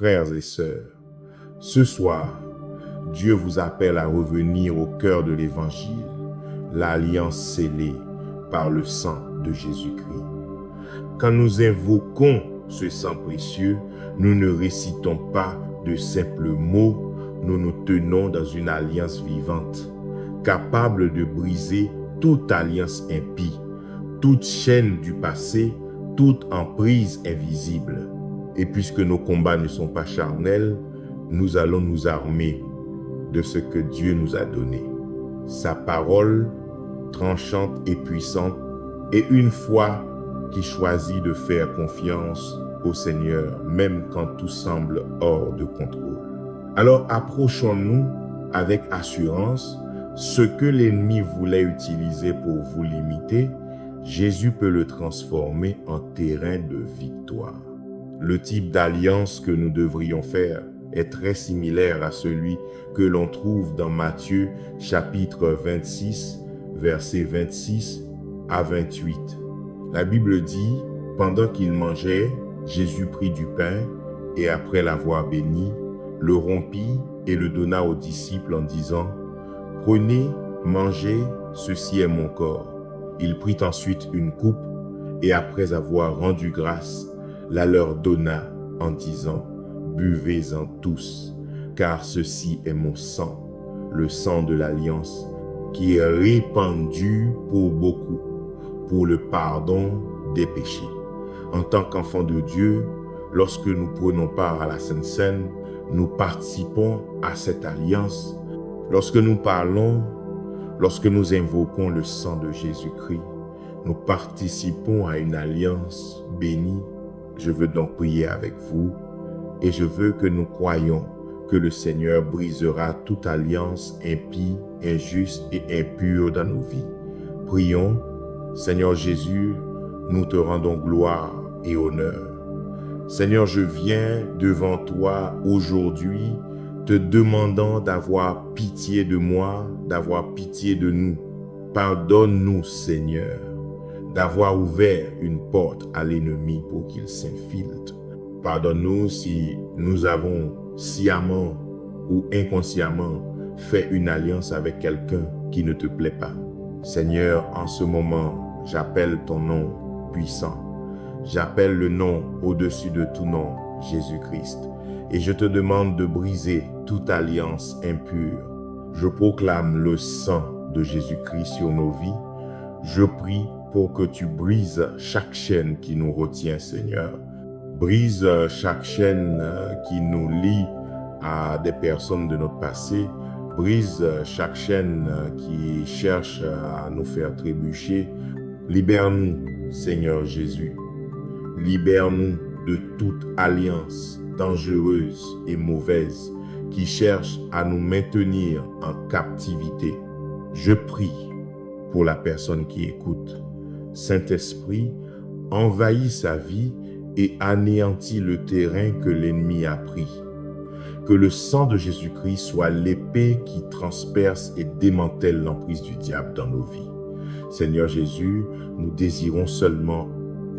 Frères et sœurs, ce soir, Dieu vous appelle à revenir au cœur de l'Évangile, l'alliance scellée par le sang de Jésus-Christ. Quand nous invoquons ce sang précieux, nous ne récitons pas de simples mots, nous nous tenons dans une alliance vivante, capable de briser toute alliance impie, toute chaîne du passé, toute emprise invisible. Et puisque nos combats ne sont pas charnels, nous allons nous armer de ce que Dieu nous a donné. Sa parole tranchante et puissante, et une foi qui choisit de faire confiance au Seigneur, même quand tout semble hors de contrôle. Alors approchons-nous avec assurance. Ce que l'ennemi voulait utiliser pour vous limiter, Jésus peut le transformer en terrain de victoire. Le type d'alliance que nous devrions faire est très similaire à celui que l'on trouve dans Matthieu chapitre 26, versets 26 à 28. La Bible dit, pendant qu'il mangeait, Jésus prit du pain et après l'avoir béni, le rompit et le donna aux disciples en disant, « Prenez, mangez, ceci est mon corps. » Il prit ensuite une coupe et après avoir rendu grâce, la leur donna en disant, « Buvez-en tous, car ceci est mon sang, le sang de l'alliance, qui est répandu pour beaucoup, pour le pardon des péchés. » En tant qu'enfants de Dieu, lorsque nous prenons part à la Sainte Seine, nous participons à cette alliance. Lorsque nous parlons, lorsque nous invoquons le sang de Jésus-Christ, nous participons à une alliance bénie. Je veux donc prier avec vous et je veux que nous croyions que le Seigneur brisera toute alliance impie, injuste et impure dans nos vies. Prions, Seigneur Jésus, nous te rendons gloire et honneur. Seigneur, je viens devant toi aujourd'hui te demandant d'avoir pitié de moi, d'avoir pitié de nous. Pardonne-nous, Seigneur, d'avoir ouvert une porte à l'ennemi pour qu'il s'infiltre. Pardonne-nous si nous avons sciemment ou inconsciemment fait une alliance avec quelqu'un qui ne te plaît pas. Seigneur, en ce moment, j'appelle ton nom puissant. J'appelle le nom au-dessus de tout nom, Jésus-Christ. Et je te demande de briser toute alliance impure. Je proclame le sang de Jésus-Christ sur nos vies. Je prie pour que tu brises chaque chaîne qui nous retient, Seigneur. Brise chaque chaîne qui nous lie à des personnes de notre passé. Brise chaque chaîne qui cherche à nous faire trébucher. Libère-nous, Seigneur Jésus. Libère-nous de toute alliance dangereuse et mauvaise qui cherche à nous maintenir en captivité. Je prie pour la personne qui écoute. Saint-Esprit, envahis sa vie et anéantis le terrain que l'ennemi a pris. Que le sang de Jésus-Christ soit l'épée qui transperce et démantèle l'emprise du diable dans nos vies. Seigneur Jésus, nous désirons seulement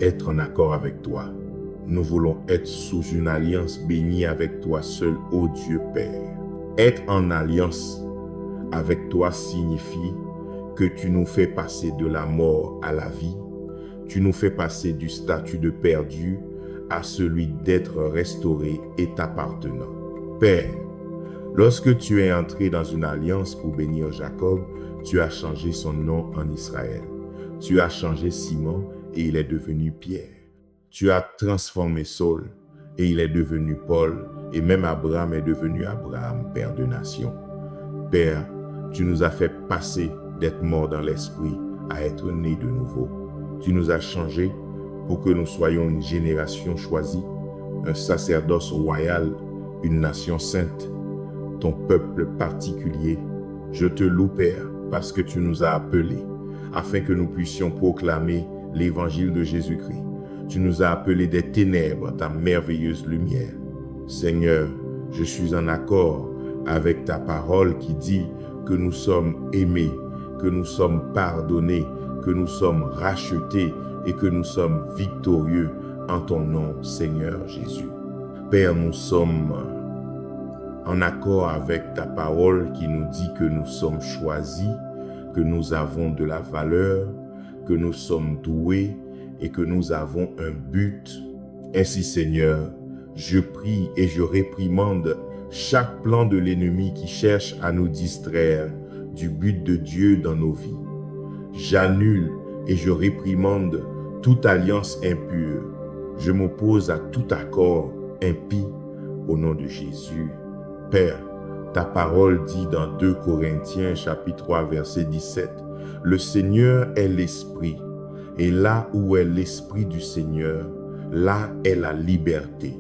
être en accord avec toi. Nous voulons être sous une alliance bénie avec toi seul, ô Dieu Père. Être en alliance avec toi signifie que tu nous fais passer de la mort à la vie. Tu nous fais passer du statut de perdu à celui d'être restauré et t'appartenant. Père, lorsque tu es entré dans une alliance pour bénir Jacob, tu as changé son nom en Israël. Tu as changé Simon et il est devenu Pierre. Tu as transformé Saul et il est devenu Paul, et même Abraham est devenu Abraham, père de nations. Père, tu nous as fait passer d'être morts dans l'esprit à être nés de nouveau. Tu nous as changés pour que nous soyons une génération choisie, un sacerdoce royal, une nation sainte, ton peuple particulier. Je te loue, Père, parce que tu nous as appelés, afin que nous puissions proclamer l'évangile de Jésus-Christ. Tu nous as appelés des ténèbres à ta merveilleuse lumière. Seigneur, je suis en accord avec ta parole qui dit que nous sommes aimés, que nous sommes pardonnés, que nous sommes rachetés et que nous sommes victorieux en ton nom, Seigneur Jésus. Père, nous sommes en accord avec ta parole qui nous dit que nous sommes choisis, que nous avons de la valeur, que nous sommes doués et que nous avons un but. Ainsi, Seigneur, je prie et je réprimande chaque plan de l'ennemi qui cherche à nous distraire du but de Dieu dans nos vies. J'annule et je réprimande toute alliance impure. Je m'oppose à tout accord impie au nom de Jésus. Père, ta parole dit dans 2 Corinthiens chapitre 3 verset 17, « Le Seigneur est l'Esprit, et là où est l'Esprit du Seigneur, là est la liberté.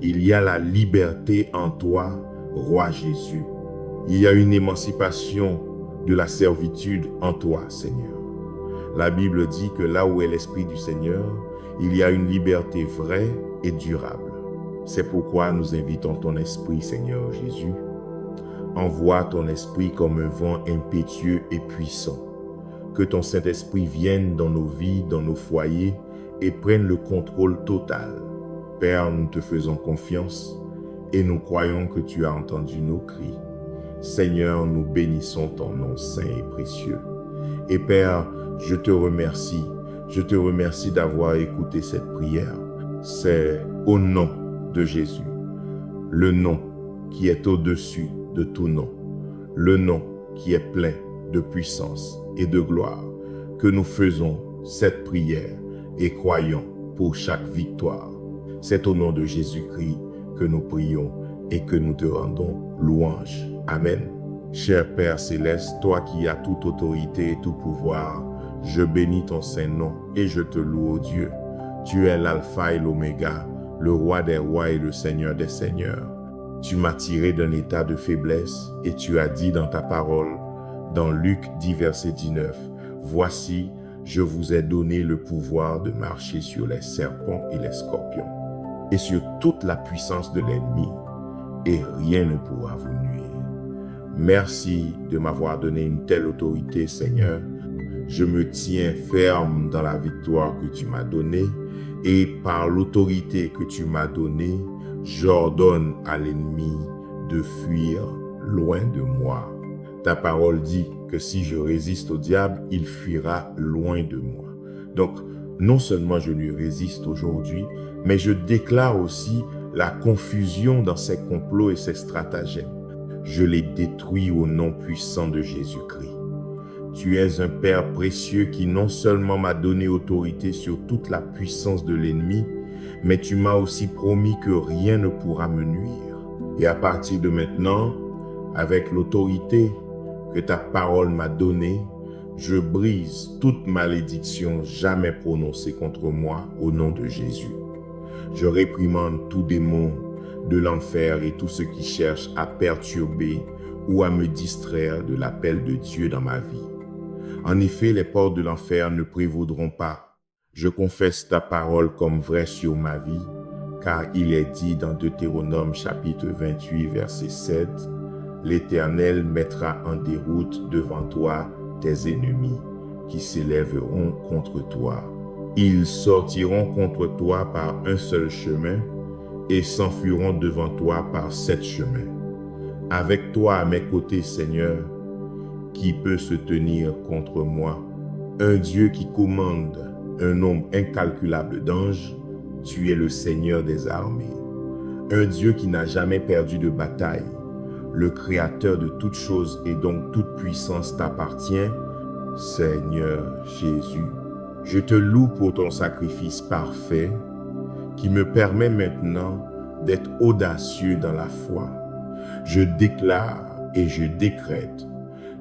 Il y a la liberté en toi, Roi Jésus. Il y a une émancipation de la servitude en toi, Seigneur. La Bible dit que là où est l'Esprit du Seigneur, il y a une liberté vraie et durable. C'est pourquoi nous invitons ton Esprit, Seigneur Jésus. Envoie ton Esprit comme un vent impétueux et puissant. Que ton Saint-Esprit vienne dans nos vies, dans nos foyers et prenne le contrôle total. Père, nous te faisons confiance et nous croyons que tu as entendu nos cris. Seigneur, nous bénissons ton nom saint et précieux. Et Père, je te remercie d'avoir écouté cette prière. C'est au nom de Jésus, le nom qui est au-dessus de tout nom, le nom qui est plein de puissance et de gloire, que nous faisons cette prière et croyons pour chaque victoire. C'est au nom de Jésus-Christ que nous prions et que nous te rendons louange. Amen. Cher Père Céleste, toi qui as toute autorité et tout pouvoir, je bénis ton saint nom et je te loue, ô Dieu. Tu es l'alpha et l'oméga, le roi des rois et le seigneur des seigneurs. Tu m'as tiré d'un état de faiblesse et tu as dit dans ta parole, dans Luc 10, verset 19, « Voici, je vous ai donné le pouvoir de marcher sur les serpents et les scorpions, et sur toute la puissance de l'ennemi, et rien ne pourra vous nuire. » Merci de m'avoir donné une telle autorité, Seigneur. Je me tiens ferme dans la victoire que tu m'as donnée, et par l'autorité que tu m'as donnée, j'ordonne à l'ennemi de fuir loin de moi. Ta parole dit que si je résiste au diable, il fuira loin de moi. Donc, non seulement je lui résiste aujourd'hui, mais je déclare aussi la confusion dans ses complots et ses stratagèmes. Je les détruis au nom puissant de Jésus-Christ. Tu es un Père précieux qui non seulement m'a donné autorité sur toute la puissance de l'ennemi, mais tu m'as aussi promis que rien ne pourra me nuire. Et à partir de maintenant, avec l'autorité que ta parole m'a donnée, je brise toute malédiction jamais prononcée contre moi au nom de Jésus. Je réprimande tout démon de l'enfer et tous ceux qui cherchent à perturber ou à me distraire de l'appel de Dieu dans ma vie. En effet, les portes de l'enfer ne prévaudront pas. Je confesse ta parole comme vraie sur ma vie, car il est dit dans Deutéronome chapitre 28, verset 7, « L'Éternel mettra en déroute devant toi tes ennemis qui s'élèveront contre toi. Ils sortiront contre toi par un seul chemin et s'enfuiront devant toi par 7 chemins. Avec toi à mes côtés, Seigneur, qui peut se tenir contre moi? Un Dieu qui commande un nombre incalculable d'anges, tu es le Seigneur des armées. Un Dieu qui n'a jamais perdu de bataille, le Créateur de toutes choses et donc toute puissance t'appartient, Seigneur Jésus. Je te loue pour ton sacrifice parfait qui me permet maintenant d'être audacieux dans la foi. Je déclare et je décrète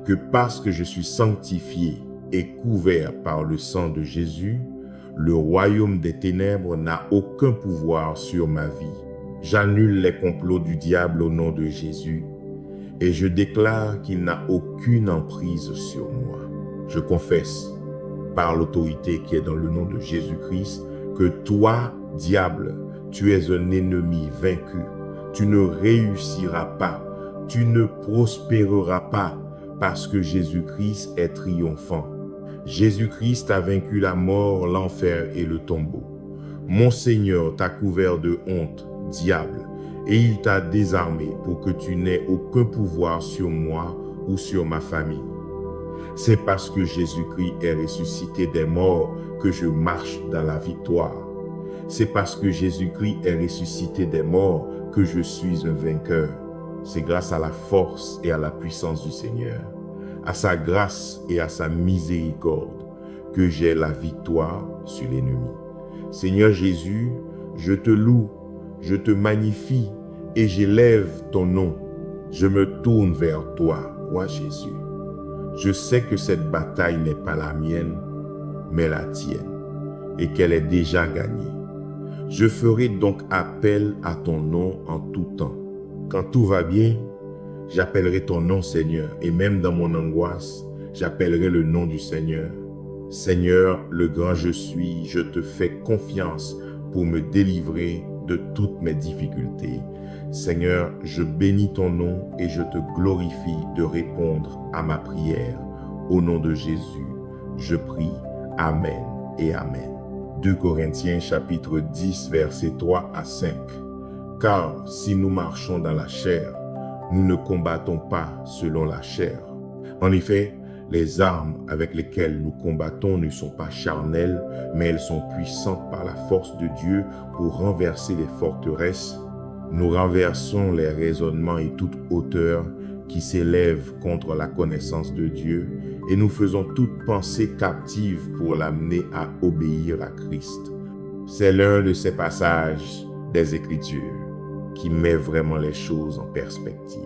que parce que je suis sanctifié et couvert par le sang de Jésus, le royaume des ténèbres n'a aucun pouvoir sur ma vie. J'annule les complots du diable au nom de Jésus et je déclare qu'il n'a aucune emprise sur moi. Je confesse par l'autorité qui est dans le nom de Jésus-Christ que toi, diable, tu es un ennemi vaincu. Tu ne réussiras pas, tu ne prospéreras pas parce que Jésus-Christ est triomphant. Jésus-Christ a vaincu la mort, l'enfer et le tombeau. Mon Seigneur t'a couvert de honte, diable, et il t'a désarmé pour que tu n'aies aucun pouvoir sur moi ou sur ma famille. C'est parce que Jésus-Christ est ressuscité des morts que je marche dans la victoire. C'est parce que Jésus-Christ est ressuscité des morts que je suis un vainqueur. C'est grâce à la force et à la puissance du Seigneur, à sa grâce et à sa miséricorde, que j'ai la victoire sur l'ennemi. Seigneur Jésus, je te loue, je te magnifie et j'élève ton nom. Je me tourne vers toi, roi Jésus. Je sais que cette bataille n'est pas la mienne, mais la tienne, et qu'elle est déjà gagnée. Je ferai donc appel à ton nom en tout temps. Quand tout va bien, j'appellerai ton nom, Seigneur, et même dans mon angoisse, j'appellerai le nom du Seigneur. Seigneur, le grand je suis, je te fais confiance pour me délivrer de toutes mes difficultés. Seigneur, je bénis ton nom et je te glorifie de répondre à ma prière. Au nom de Jésus, je prie. Amen et Amen. 2 Corinthiens chapitre 10, versets 3 à 5. Car si nous marchons dans la chair, nous ne combattons pas selon la chair. En effet, les armes avec lesquelles nous combattons ne sont pas charnelles, mais elles sont puissantes par la force de Dieu pour renverser les forteresses. Nous renversons les raisonnements et toute hauteur qui s'élèvent contre la connaissance de Dieu et nous faisons toute pensée captive pour l'amener à obéir à Christ. C'est l'un de ces passages des Écritures qui met vraiment les choses en perspective.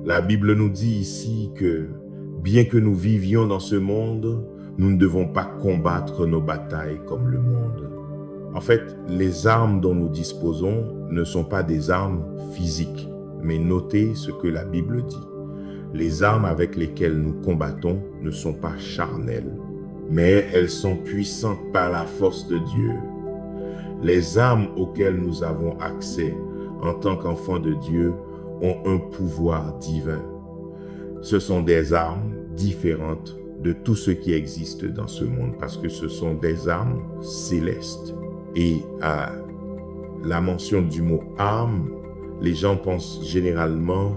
La Bible nous dit ici que bien que nous vivions dans ce monde, nous ne devons pas combattre nos batailles comme le monde. En fait, les armes dont nous disposons ne sont pas des armes physiques, mais notez ce que la Bible dit. Les armes avec lesquelles nous combattons ne sont pas charnelles, mais elles sont puissantes par la force de Dieu. Les armes auxquelles nous avons accès en tant qu'enfants de Dieu ont un pouvoir divin. Ce sont des armes différentes de tout ce qui existe dans ce monde parce que ce sont des armes célestes. Et à la mention du mot arme, les gens pensent généralement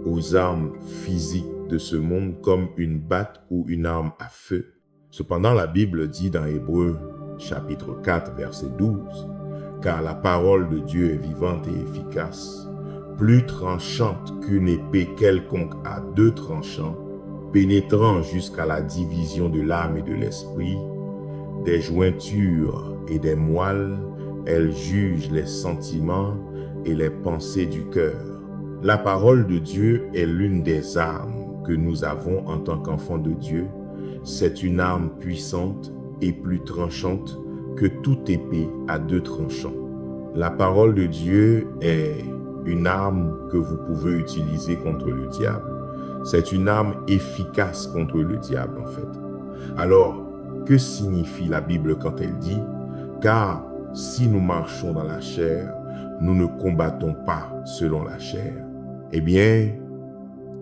aux armes physiques de ce monde comme une batte ou une arme à feu. Cependant, la Bible dit dans Hébreux chapitre 4, verset 12, « Car la parole de Dieu est vivante et efficace, plus tranchante qu'une épée quelconque à deux tranchants, pénétrant jusqu'à la division de l'âme et de l'esprit, des jointures et des moelles, elle juge les sentiments et les pensées du cœur. » La parole de Dieu est l'une des armes que nous avons en tant qu'enfants de Dieu. C'est une arme puissante et plus tranchante que toute épée à deux tranchants. La parole de Dieu est une arme que vous pouvez utiliser contre le diable. C'est une arme efficace contre le diable en fait. Alors, que signifie la Bible quand elle dit « Car si nous marchons dans la chair, nous ne combattons pas selon la chair. » Eh bien,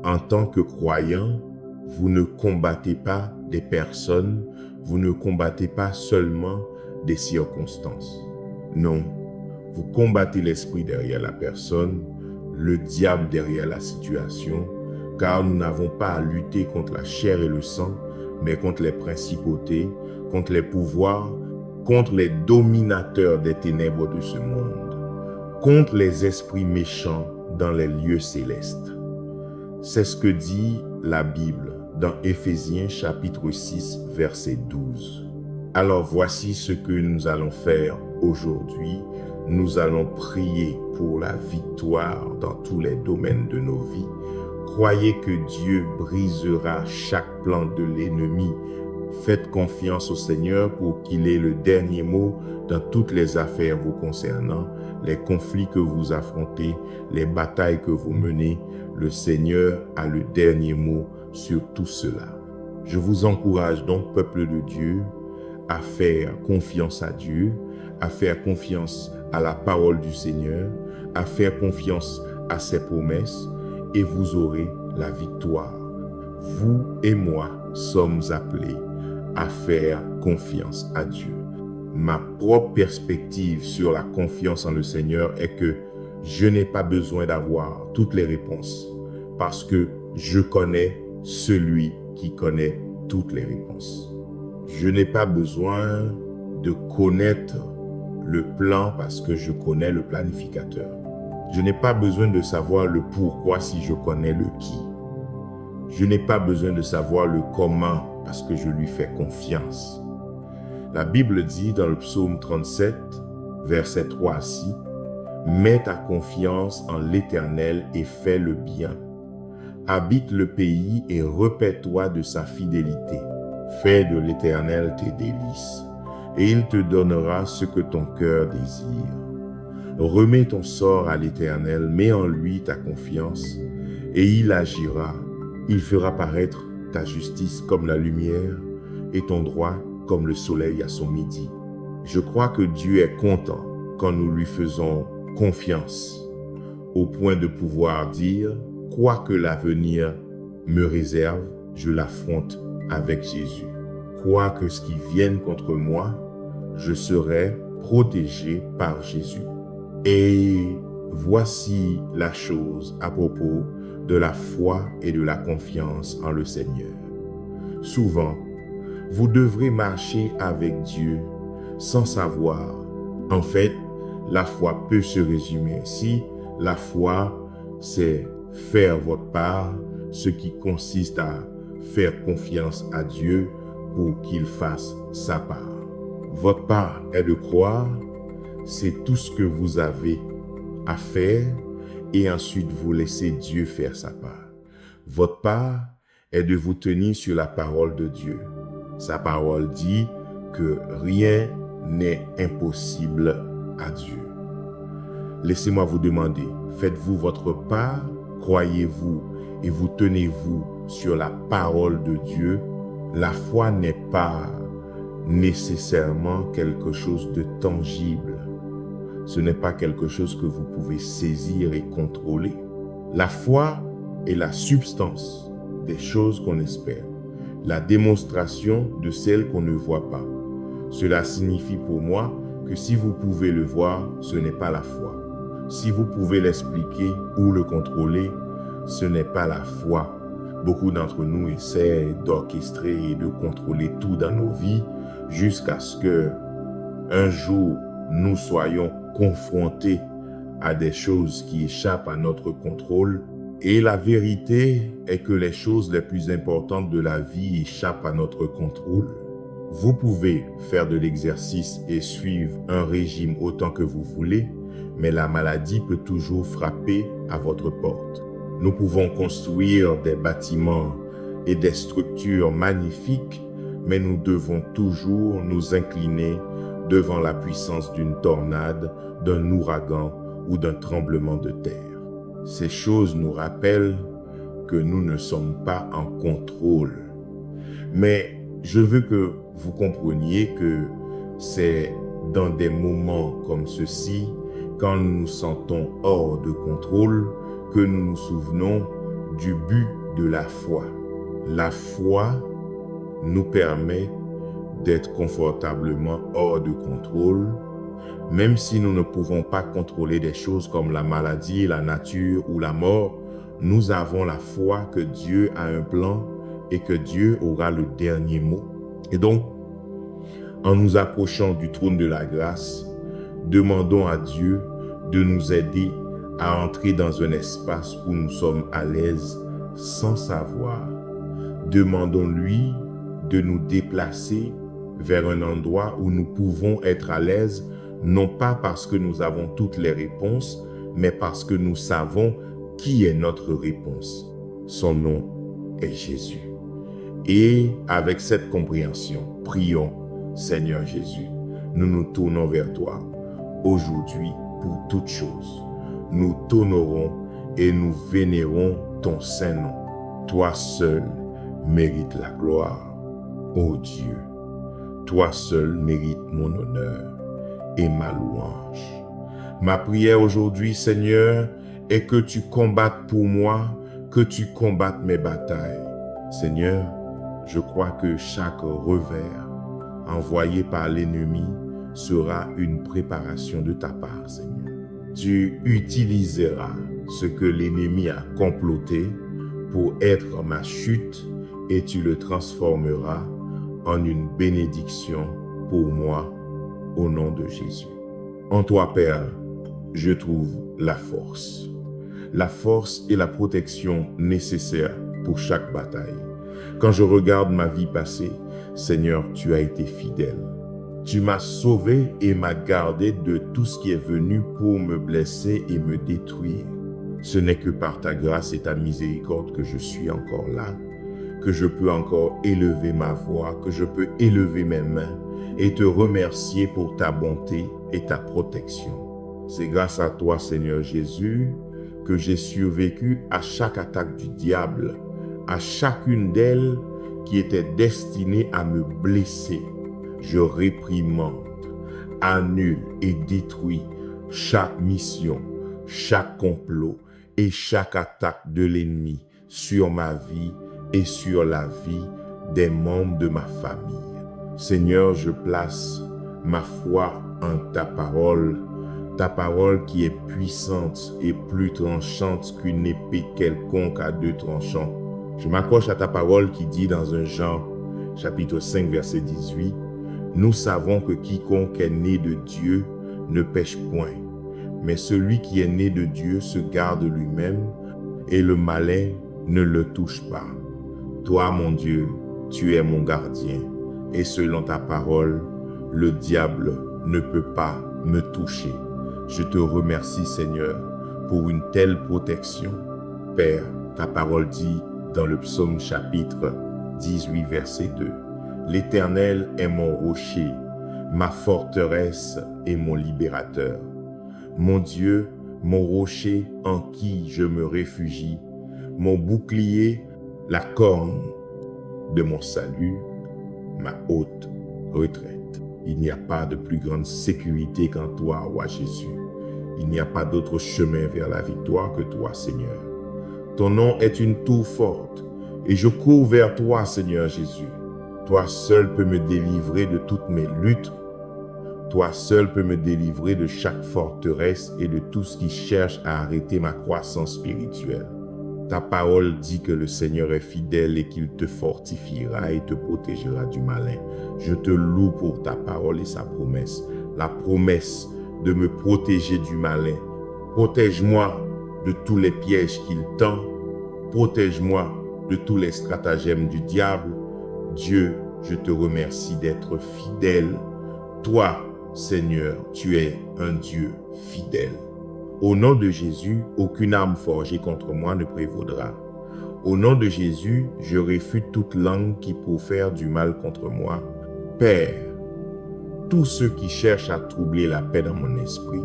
en tant que croyant, vous ne combattez pas des personnes, vous ne combattez pas seulement des circonstances. Non, vous combattez l'esprit derrière la personne, le diable derrière la situation, car nous n'avons pas à lutter contre la chair et le sang, mais contre les principautés, contre les pouvoirs, contre les dominateurs des ténèbres de ce monde, contre les esprits méchants dans les lieux célestes. C'est ce que dit la Bible dans Éphésiens chapitre 6, verset 12. Alors voici ce que nous allons faire aujourd'hui. Nous allons prier pour la victoire dans tous les domaines de nos vies. Croyez que Dieu brisera chaque plan de l'ennemi. Faites confiance au Seigneur pour qu'il ait le dernier mot dans toutes les affaires vous concernant, les conflits que vous affrontez, les batailles que vous menez. Le Seigneur a le dernier mot sur tout cela. Je vous encourage donc, peuple de Dieu, à faire confiance à Dieu, à faire confiance à la parole du Seigneur, à faire confiance à ses promesses, et vous aurez la victoire. Vous et moi sommes appelés à faire confiance à Dieu. Ma propre perspective sur la confiance en le Seigneur est que Je n'ai pas besoin d'avoir toutes les réponses parce que je connais celui qui connaît toutes les réponses. Je n'ai pas besoin de connaître le plan parce que je connais le planificateur. Je n'ai pas besoin de savoir le pourquoi si je connais le qui. Je n'ai pas besoin de savoir le comment parce que je lui fais confiance. La Bible dit dans le psaume 37, verset 3 à 6, « Mets ta confiance en l'Éternel et fais le bien. Habite le pays et repais-toi de sa fidélité. Fais de l'Éternel tes délices, et il te donnera ce que ton cœur désire. Remets ton sort à l'Éternel, mets en lui ta confiance, et il agira. Il fera paraître ta justice comme la lumière, et ton droit comme le soleil à son midi. » Je crois que Dieu est content quand nous lui faisons confiance, au point de pouvoir dire, quoi que l'avenir me réserve, je l'affronte avec Jésus. Quoi que ce qui vienne contre moi, je serai protégé par Jésus. Et voici la chose à propos de la foi et de la confiance en le Seigneur. Souvent, vous devrez marcher avec Dieu sans savoir. En fait, la foi peut se résumer ainsi. La foi, c'est faire votre part, ce qui consiste à faire confiance à Dieu pour qu'il fasse sa part. Votre part est de croire, c'est tout ce que vous avez à faire et ensuite vous laissez Dieu faire sa part. Votre part est de vous tenir sur la parole de Dieu. Sa parole dit que rien n'est impossible à Dieu. Laissez-moi vous demander, faites-vous votre part, croyez-vous et vous tenez-vous sur la parole de Dieu? La foi n'est pas nécessairement quelque chose de tangible. Ce n'est pas quelque chose que vous pouvez saisir et contrôler. La foi est la substance des choses qu'on espère, la démonstration de celles qu'on ne voit pas. Cela signifie pour moi que si vous pouvez le voir, ce n'est pas la foi. Si vous pouvez l'expliquer ou le contrôler, ce n'est pas la foi. Beaucoup d'entre nous essaient d'orchestrer et de contrôler tout dans nos vies jusqu'à ce que un jour nous soyons confrontés à des choses qui échappent à notre contrôle. Et la vérité est que les choses les plus importantes de la vie échappent à notre contrôle. Vous pouvez faire de l'exercice et suivre un régime autant que vous voulez, mais la maladie peut toujours frapper à votre porte. Nous pouvons construire des bâtiments et des structures magnifiques, mais nous devons toujours nous incliner devant la puissance d'une tornade, d'un ouragan ou d'un tremblement de terre. Ces choses nous rappellent que nous ne sommes pas en contrôle. Mais je veux que vous compreniez que c'est dans des moments comme ceci, quand nous nous sentons hors de contrôle, que nous nous souvenons du but de la foi. La foi nous permet d'être confortablement hors de contrôle, même si nous ne pouvons pas contrôler des choses comme la maladie, la nature ou la mort. Nous avons la foi que Dieu a un plan et que Dieu aura le dernier mot. Et donc, en nous approchant du trône de la grâce, demandons à Dieu de nous aider à entrer dans un espace où nous sommes à l'aise sans savoir. Demandons-lui de nous déplacer vers un endroit où nous pouvons être à l'aise, non pas parce que nous avons toutes les réponses, mais parce que nous savons qui est notre réponse. Son nom est Jésus. Et avec cette compréhension, prions, Seigneur Jésus, nous nous tournons vers toi aujourd'hui pour toutes choses. Nous t'honorons et nous vénérons ton saint nom. Toi seul mérites la gloire, ô Dieu. Toi seul mérites mon honneur et ma louange. Ma prière aujourd'hui, Seigneur, est que tu combattes pour moi, que tu combattes mes batailles. Seigneur, je crois que chaque revers envoyé par l'ennemi sera une préparation de ta part, Seigneur. Tu utiliseras ce que l'ennemi a comploté pour être ma chute et tu le transformeras en une bénédiction pour moi au nom de Jésus. En toi, Père, je trouve la force et la protection nécessaires pour chaque bataille. Quand je regarde ma vie passée, Seigneur, tu as été fidèle. Tu m'as sauvé et m'as gardé de tout ce qui est venu pour me blesser et me détruire. Ce n'est que par ta grâce et ta miséricorde que je suis encore là, que je peux encore élever ma voix, que je peux élever mes mains et te remercier pour ta bonté et ta protection. C'est grâce à toi, Seigneur Jésus, que j'ai survécu à chaque attaque du diable, à chacune d'elles qui était destinée à me blesser. Je réprimande, annule et détruis chaque mission, chaque complot et chaque attaque de l'ennemi sur ma vie et sur la vie des membres de ma famille. Seigneur, je place ma foi en ta parole qui est puissante et plus tranchante qu'une épée quelconque à deux tranchants. Je m'accroche à ta parole qui dit dans 1 Jean, chapitre 5, verset 18, « Nous savons que quiconque est né de Dieu ne pêche point, mais celui qui est né de Dieu se garde lui-même et le malin ne le touche pas. Toi, mon Dieu, tu es mon gardien, et selon ta parole, le diable ne peut pas me toucher. » Je te remercie, Seigneur, pour une telle protection. Père, ta parole dit dans le psaume chapitre 18, verset 2, « L'Éternel est mon rocher, ma forteresse et mon libérateur. Mon Dieu, mon rocher en qui je me réfugie, mon bouclier, la corne de mon salut, ma haute retraite. » Il n'y a pas de plus grande sécurité qu'en toi, roi Jésus. Il n'y a pas d'autre chemin vers la victoire que toi, Seigneur. Ton nom est une tour forte, et je cours vers toi, Seigneur Jésus. Toi seul peux me délivrer de toutes mes luttes. Toi seul peux me délivrer de chaque forteresse et de tout ce qui cherche à arrêter ma croissance spirituelle. Ta parole dit que le Seigneur est fidèle et qu'il te fortifiera et te protégera du malin. Je te loue pour ta parole et sa promesse. La promesse de me protéger du malin. Protège-moi de tous les pièges qu'il tend. Protège-moi de tous les stratagèmes du diable. Dieu, je te remercie d'être fidèle. Toi, Seigneur, tu es un Dieu fidèle. Au nom de Jésus, aucune arme forgée contre moi ne prévaudra. Au nom de Jésus, je réfute toute langue qui profère du mal contre moi. Père, tous ceux qui cherchent à troubler la paix dans mon esprit,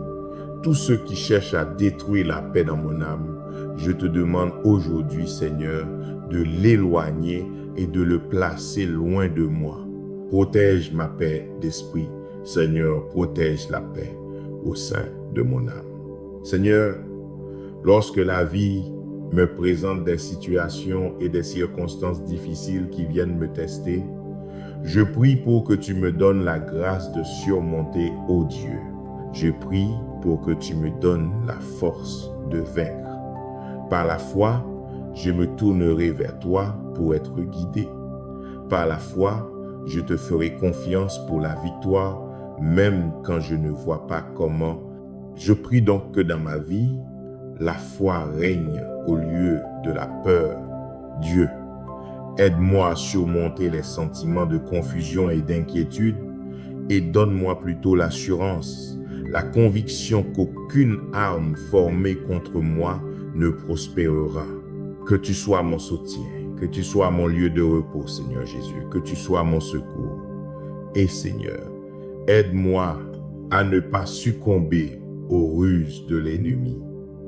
tous ceux qui cherchent à détruire la paix dans mon âme, je te demande aujourd'hui, Seigneur, de l'éloigner et de le placer loin de moi. Protège ma paix d'esprit. Seigneur, protège la paix au sein de mon âme. Seigneur, lorsque la vie me présente des situations et des circonstances difficiles qui viennent me tester, je prie pour que tu me donnes la grâce de surmonter, ô Dieu. Je prie pour que tu me donnes la force de vaincre. Par la foi, je me tournerai vers toi pour être guidé. Par la foi, je te ferai confiance pour la victoire, même quand je ne vois pas comment. Je prie donc que dans ma vie, la foi règne au lieu de la peur. Dieu, aide-moi à surmonter les sentiments de confusion et d'inquiétude et donne-moi plutôt l'assurance, la conviction qu'aucune arme formée contre moi ne prospérera. Que tu sois mon soutien, que tu sois mon lieu de repos, Seigneur Jésus, que tu sois mon secours. Et Seigneur, aide-moi à ne pas succomber aux ruses de l'ennemi.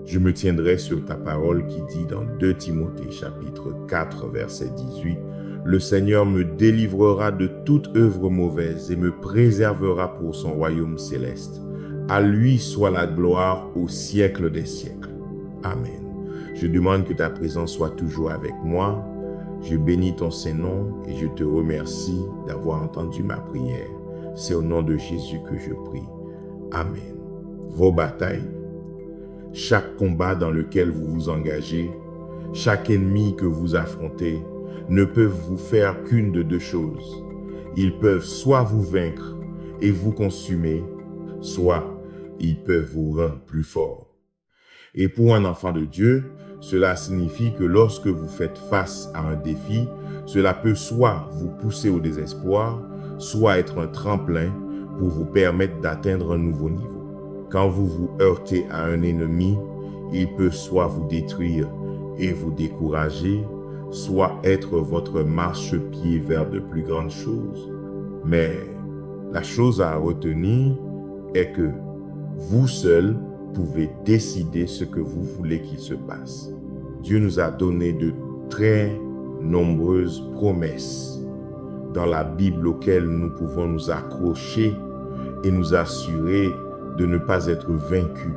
Je me tiendrai sur ta parole qui dit dans 2 Timothée chapitre 4 verset 18, « Le Seigneur me délivrera de toute œuvre mauvaise et me préservera pour son royaume céleste. À lui soit la gloire au siècle des siècles. Amen. » Je demande que ta présence soit toujours avec moi. Je bénis ton Saint-Nom et je te remercie d'avoir entendu ma prière. C'est au nom de Jésus que je prie. Amen. Vos batailles Chaque combat dans lequel vous vous engagez, chaque ennemi que vous affrontez, ne peuvent vous faire qu'une de deux choses. Ils peuvent soit vous vaincre et vous consumer, soit ils peuvent vous rendre plus fort. Et pour un enfant de Dieu, cela signifie que lorsque vous faites face à un défi, cela peut soit vous pousser au désespoir, soit être un tremplin pour vous permettre d'atteindre un nouveau niveau. Quand vous vous heurtez à un ennemi, il peut soit vous détruire et vous décourager, soit être votre marchepied vers de plus grandes choses. Mais la chose à retenir est que vous seul pouvez décider ce que vous voulez qu'il se passe. Dieu nous a donné de très nombreuses promesses dans la Bible auxquelles nous pouvons nous accrocher et nous assurer de ne pas être vaincus.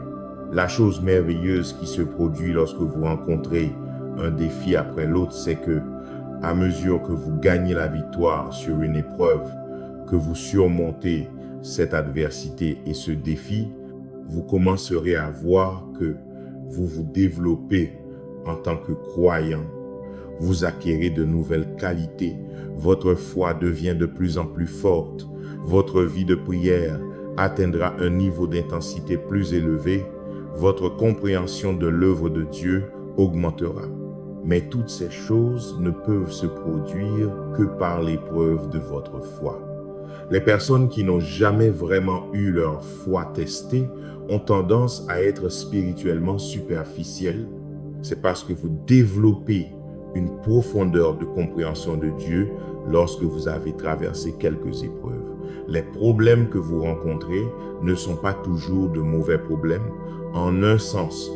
La chose merveilleuse qui se produit lorsque vous rencontrez un défi après l'autre, c'est que à mesure que vous gagnez la victoire sur une épreuve, que vous surmontez cette adversité et ce défi, vous commencerez à voir que vous vous développez en tant que croyant. Vous acquérez de nouvelles qualités. Votre foi devient de plus en plus forte. Votre vie de prière atteindra un niveau d'intensité plus élevé. Votre compréhension de l'œuvre de Dieu augmentera. Mais toutes ces choses ne peuvent se produire que par l'épreuve de votre foi. Les personnes qui n'ont jamais vraiment eu leur foi testée ont tendance à être spirituellement superficielles. C'est parce que vous développez une profondeur de compréhension de Dieu lorsque vous avez traversé quelques épreuves. Les problèmes que vous rencontrez ne sont pas toujours de mauvais problèmes. En un sens,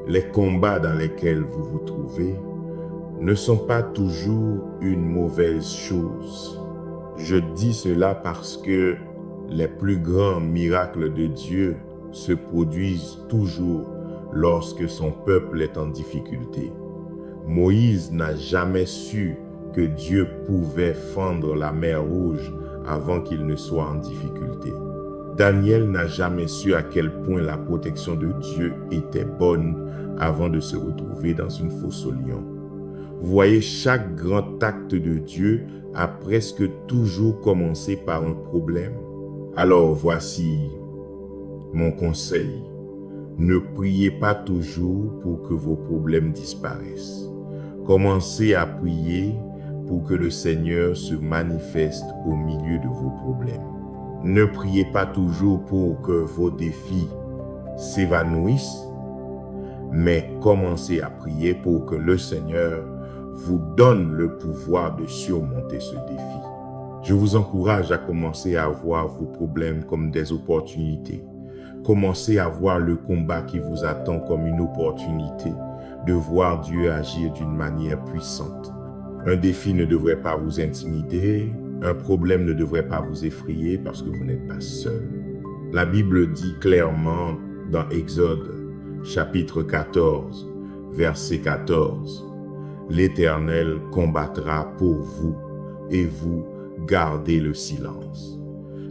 les combats dans lesquels vous vous trouvez ne sont pas toujours une mauvaise chose. Je dis cela parce que les plus grands miracles de Dieu se produisent toujours lorsque son peuple est en difficulté. Moïse n'a jamais su que Dieu pouvait fendre la mer Rouge avant qu'il ne soit en difficulté. Daniel n'a jamais su à quel point la protection de Dieu était bonne avant de se retrouver dans une fosse aux lions. Vous voyez, chaque grand acte de Dieu a presque toujours commencé par un problème. Alors voici mon conseil. Ne priez pas toujours pour que vos problèmes disparaissent. Commencez à prier pour que le Seigneur se manifeste au milieu de vos problèmes. Ne priez pas toujours pour que vos défis s'évanouissent, mais commencez à prier pour que le Seigneur vous donne le pouvoir de surmonter ce défi. Je vous encourage à commencer à voir vos problèmes comme des opportunités. Commencez à voir le combat qui vous attend comme une opportunité de voir Dieu agir d'une manière puissante. Un défi ne devrait pas vous intimider, un problème ne devrait pas vous effrayer parce que vous n'êtes pas seul. La Bible dit clairement dans Exode, chapitre 14, verset 14, « L'Éternel combattra pour vous et vous gardez le silence. »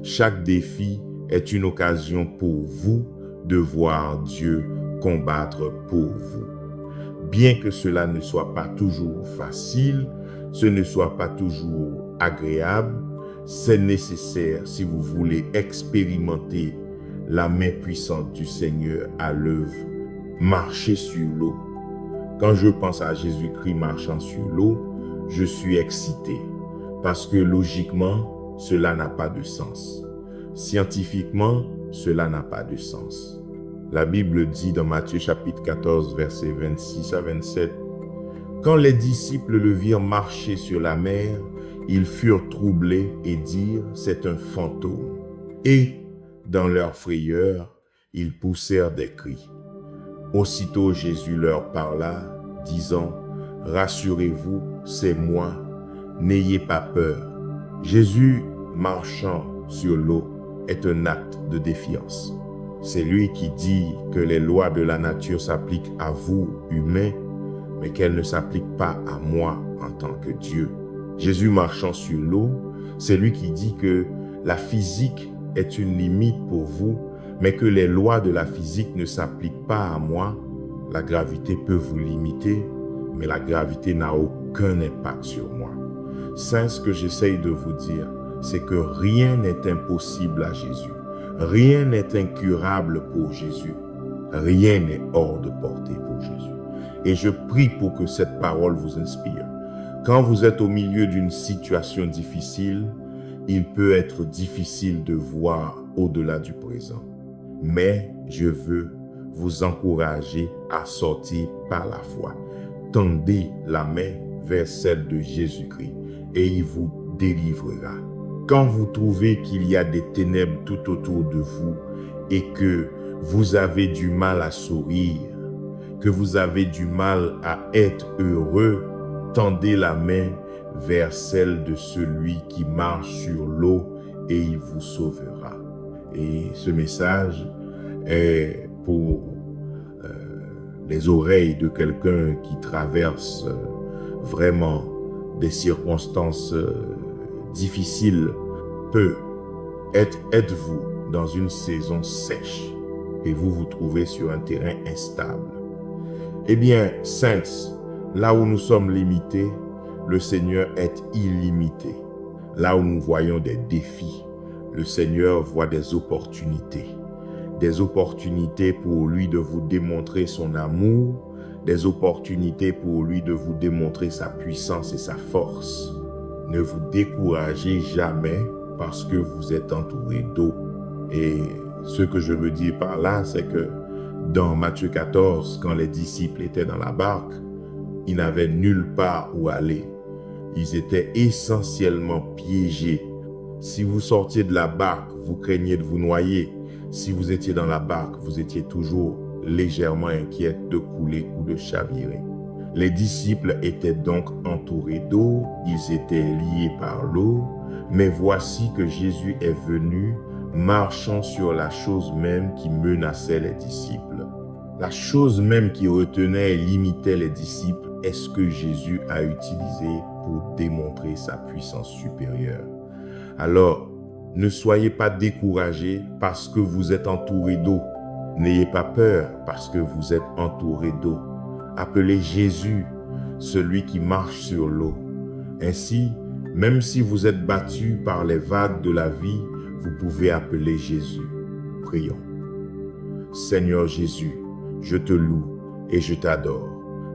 Chaque défi est une occasion pour vous de voir Dieu combattre pour vous. Bien que cela ne soit pas toujours facile, ce ne soit pas toujours agréable, c'est nécessaire si vous voulez expérimenter la main puissante du Seigneur à l'œuvre. Marcher sur l'eau. Quand je pense à Jésus-Christ marchant sur l'eau, je suis excité parce que logiquement, cela n'a pas de sens. Scientifiquement, cela n'a pas de sens. La Bible dit dans Matthieu chapitre 14, versets 26 à 27, « Quand les disciples le virent marcher sur la mer, ils furent troublés et dirent, c'est un fantôme. Et, dans leur frayeur, ils poussèrent des cris. Aussitôt Jésus leur parla, disant, « Rassurez-vous, c'est moi, n'ayez pas peur. » Jésus, marchant sur l'eau, est un acte de défiance. C'est lui qui dit que les lois de la nature s'appliquent à vous, humains, mais qu'elles ne s'appliquent pas à moi en tant que Dieu. Jésus marchant sur l'eau, c'est lui qui dit que la physique est une limite pour vous, mais que les lois de la physique ne s'appliquent pas à moi, la gravité peut vous limiter, mais la gravité n'a aucun impact sur moi. C'est ce que j'essaye de vous dire, c'est que rien n'est impossible à Jésus. Rien n'est incurable pour Jésus. Rien n'est hors de portée pour Jésus. Et je prie pour que cette parole vous inspire. Quand vous êtes au milieu d'une situation difficile, il peut être difficile de voir au-delà du présent. Mais je veux vous encourager à sortir par la foi. Tendez la main vers celle de Jésus-Christ et il vous délivrera. Quand vous trouvez qu'il y a des ténèbres tout autour de vous et que vous avez du mal à sourire, que vous avez du mal à être heureux, tendez la main vers celle de celui qui marche sur l'eau et il vous sauvera. Et ce message est pour les oreilles de quelqu'un qui traverse vraiment des circonstances difficiles. Êtes-vous dans une saison sèche et vous vous trouvez sur un terrain instable? Eh bien, saints, là où nous sommes limités, le Seigneur est illimité. Là où nous voyons des défis, le Seigneur voit des opportunités. Des opportunités pour lui de vous démontrer son amour, des opportunités pour lui de vous démontrer sa puissance et sa force. Ne vous découragez jamais parce que vous êtes entouré d'eau. Et ce que je veux dire par là, c'est que dans Matthieu 14, quand les disciples étaient dans la barque, ils n'avaient nulle part où aller. Ils étaient essentiellement piégés. Si vous sortiez de la barque, vous craigniez de vous noyer. Si vous étiez dans la barque, vous étiez toujours légèrement inquiet de couler ou de chavirer. Les disciples étaient donc entourés d'eau, ils étaient liés par l'eau, mais voici que Jésus est venu, marchant sur la chose même qui menaçait les disciples. La chose même qui retenait et limitait les disciples est ce que Jésus a utilisé pour démontrer sa puissance supérieure. Alors, ne soyez pas découragés parce que vous êtes entourés d'eau. N'ayez pas peur parce que vous êtes entourés d'eau. Appelez Jésus, celui qui marche sur l'eau. Ainsi, même si vous êtes battus par les vagues de la vie, vous pouvez appeler Jésus. Prions. Seigneur Jésus, je te loue et je t'adore.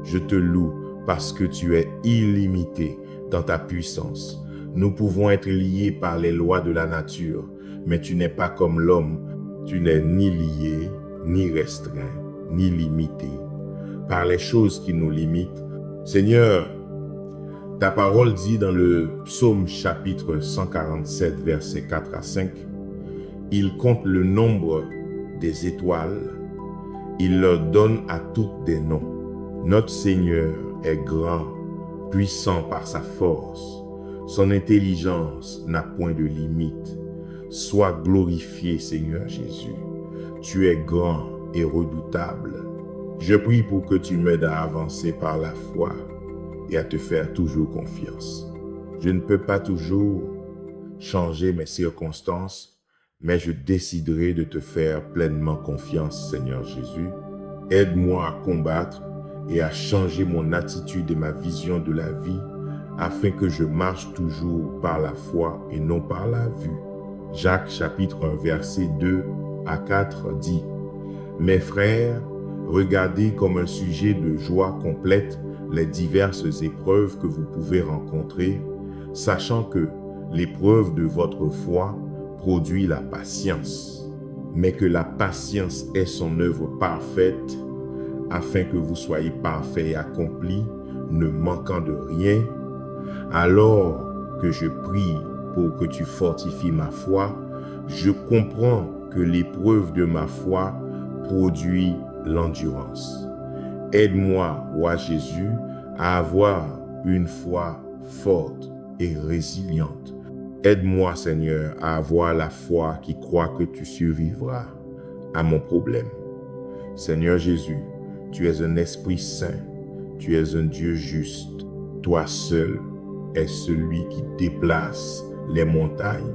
Je te loue parce que tu es illimité dans ta puissance. Nous pouvons être liés par les lois de la nature, mais tu n'es pas comme l'homme. Tu n'es ni lié, ni restreint, ni limité par les choses qui nous limitent. Seigneur, ta parole dit dans le psaume chapitre 147, versets 4 à 5, « Il compte le nombre des étoiles, il leur donne à toutes des noms. Notre Seigneur est grand, puissant par sa force. Son intelligence n'a point de limite. Sois glorifié, Seigneur Jésus. Tu es grand et redoutable. Je prie pour que tu m'aides à avancer par la foi et à te faire toujours confiance. Je ne peux pas toujours changer mes circonstances, mais je déciderai de te faire pleinement confiance, Seigneur Jésus. Aide-moi à combattre et à changer mon attitude et ma vision de la vie afin que je marche toujours par la foi et non par la vue. Jacques chapitre 1 verset 2 à 4 dit « Mes frères, regardez comme un sujet de joie complète les diverses épreuves que vous pouvez rencontrer, sachant que l'épreuve de votre foi produit la patience, mais que la patience est son œuvre parfaite, afin que vous soyez parfaits et accomplis, ne manquant de rien. Alors que je prie pour que tu fortifies ma foi, je comprends que l'épreuve de ma foi produit l'endurance. Aide-moi, roi Jésus, à avoir une foi forte et résiliente. Aide-moi, Seigneur, à avoir la foi qui croit que tu survivras à mon problème. Seigneur Jésus, tu es un Esprit Saint, tu es un Dieu juste. Toi seul es celui qui déplace les montagnes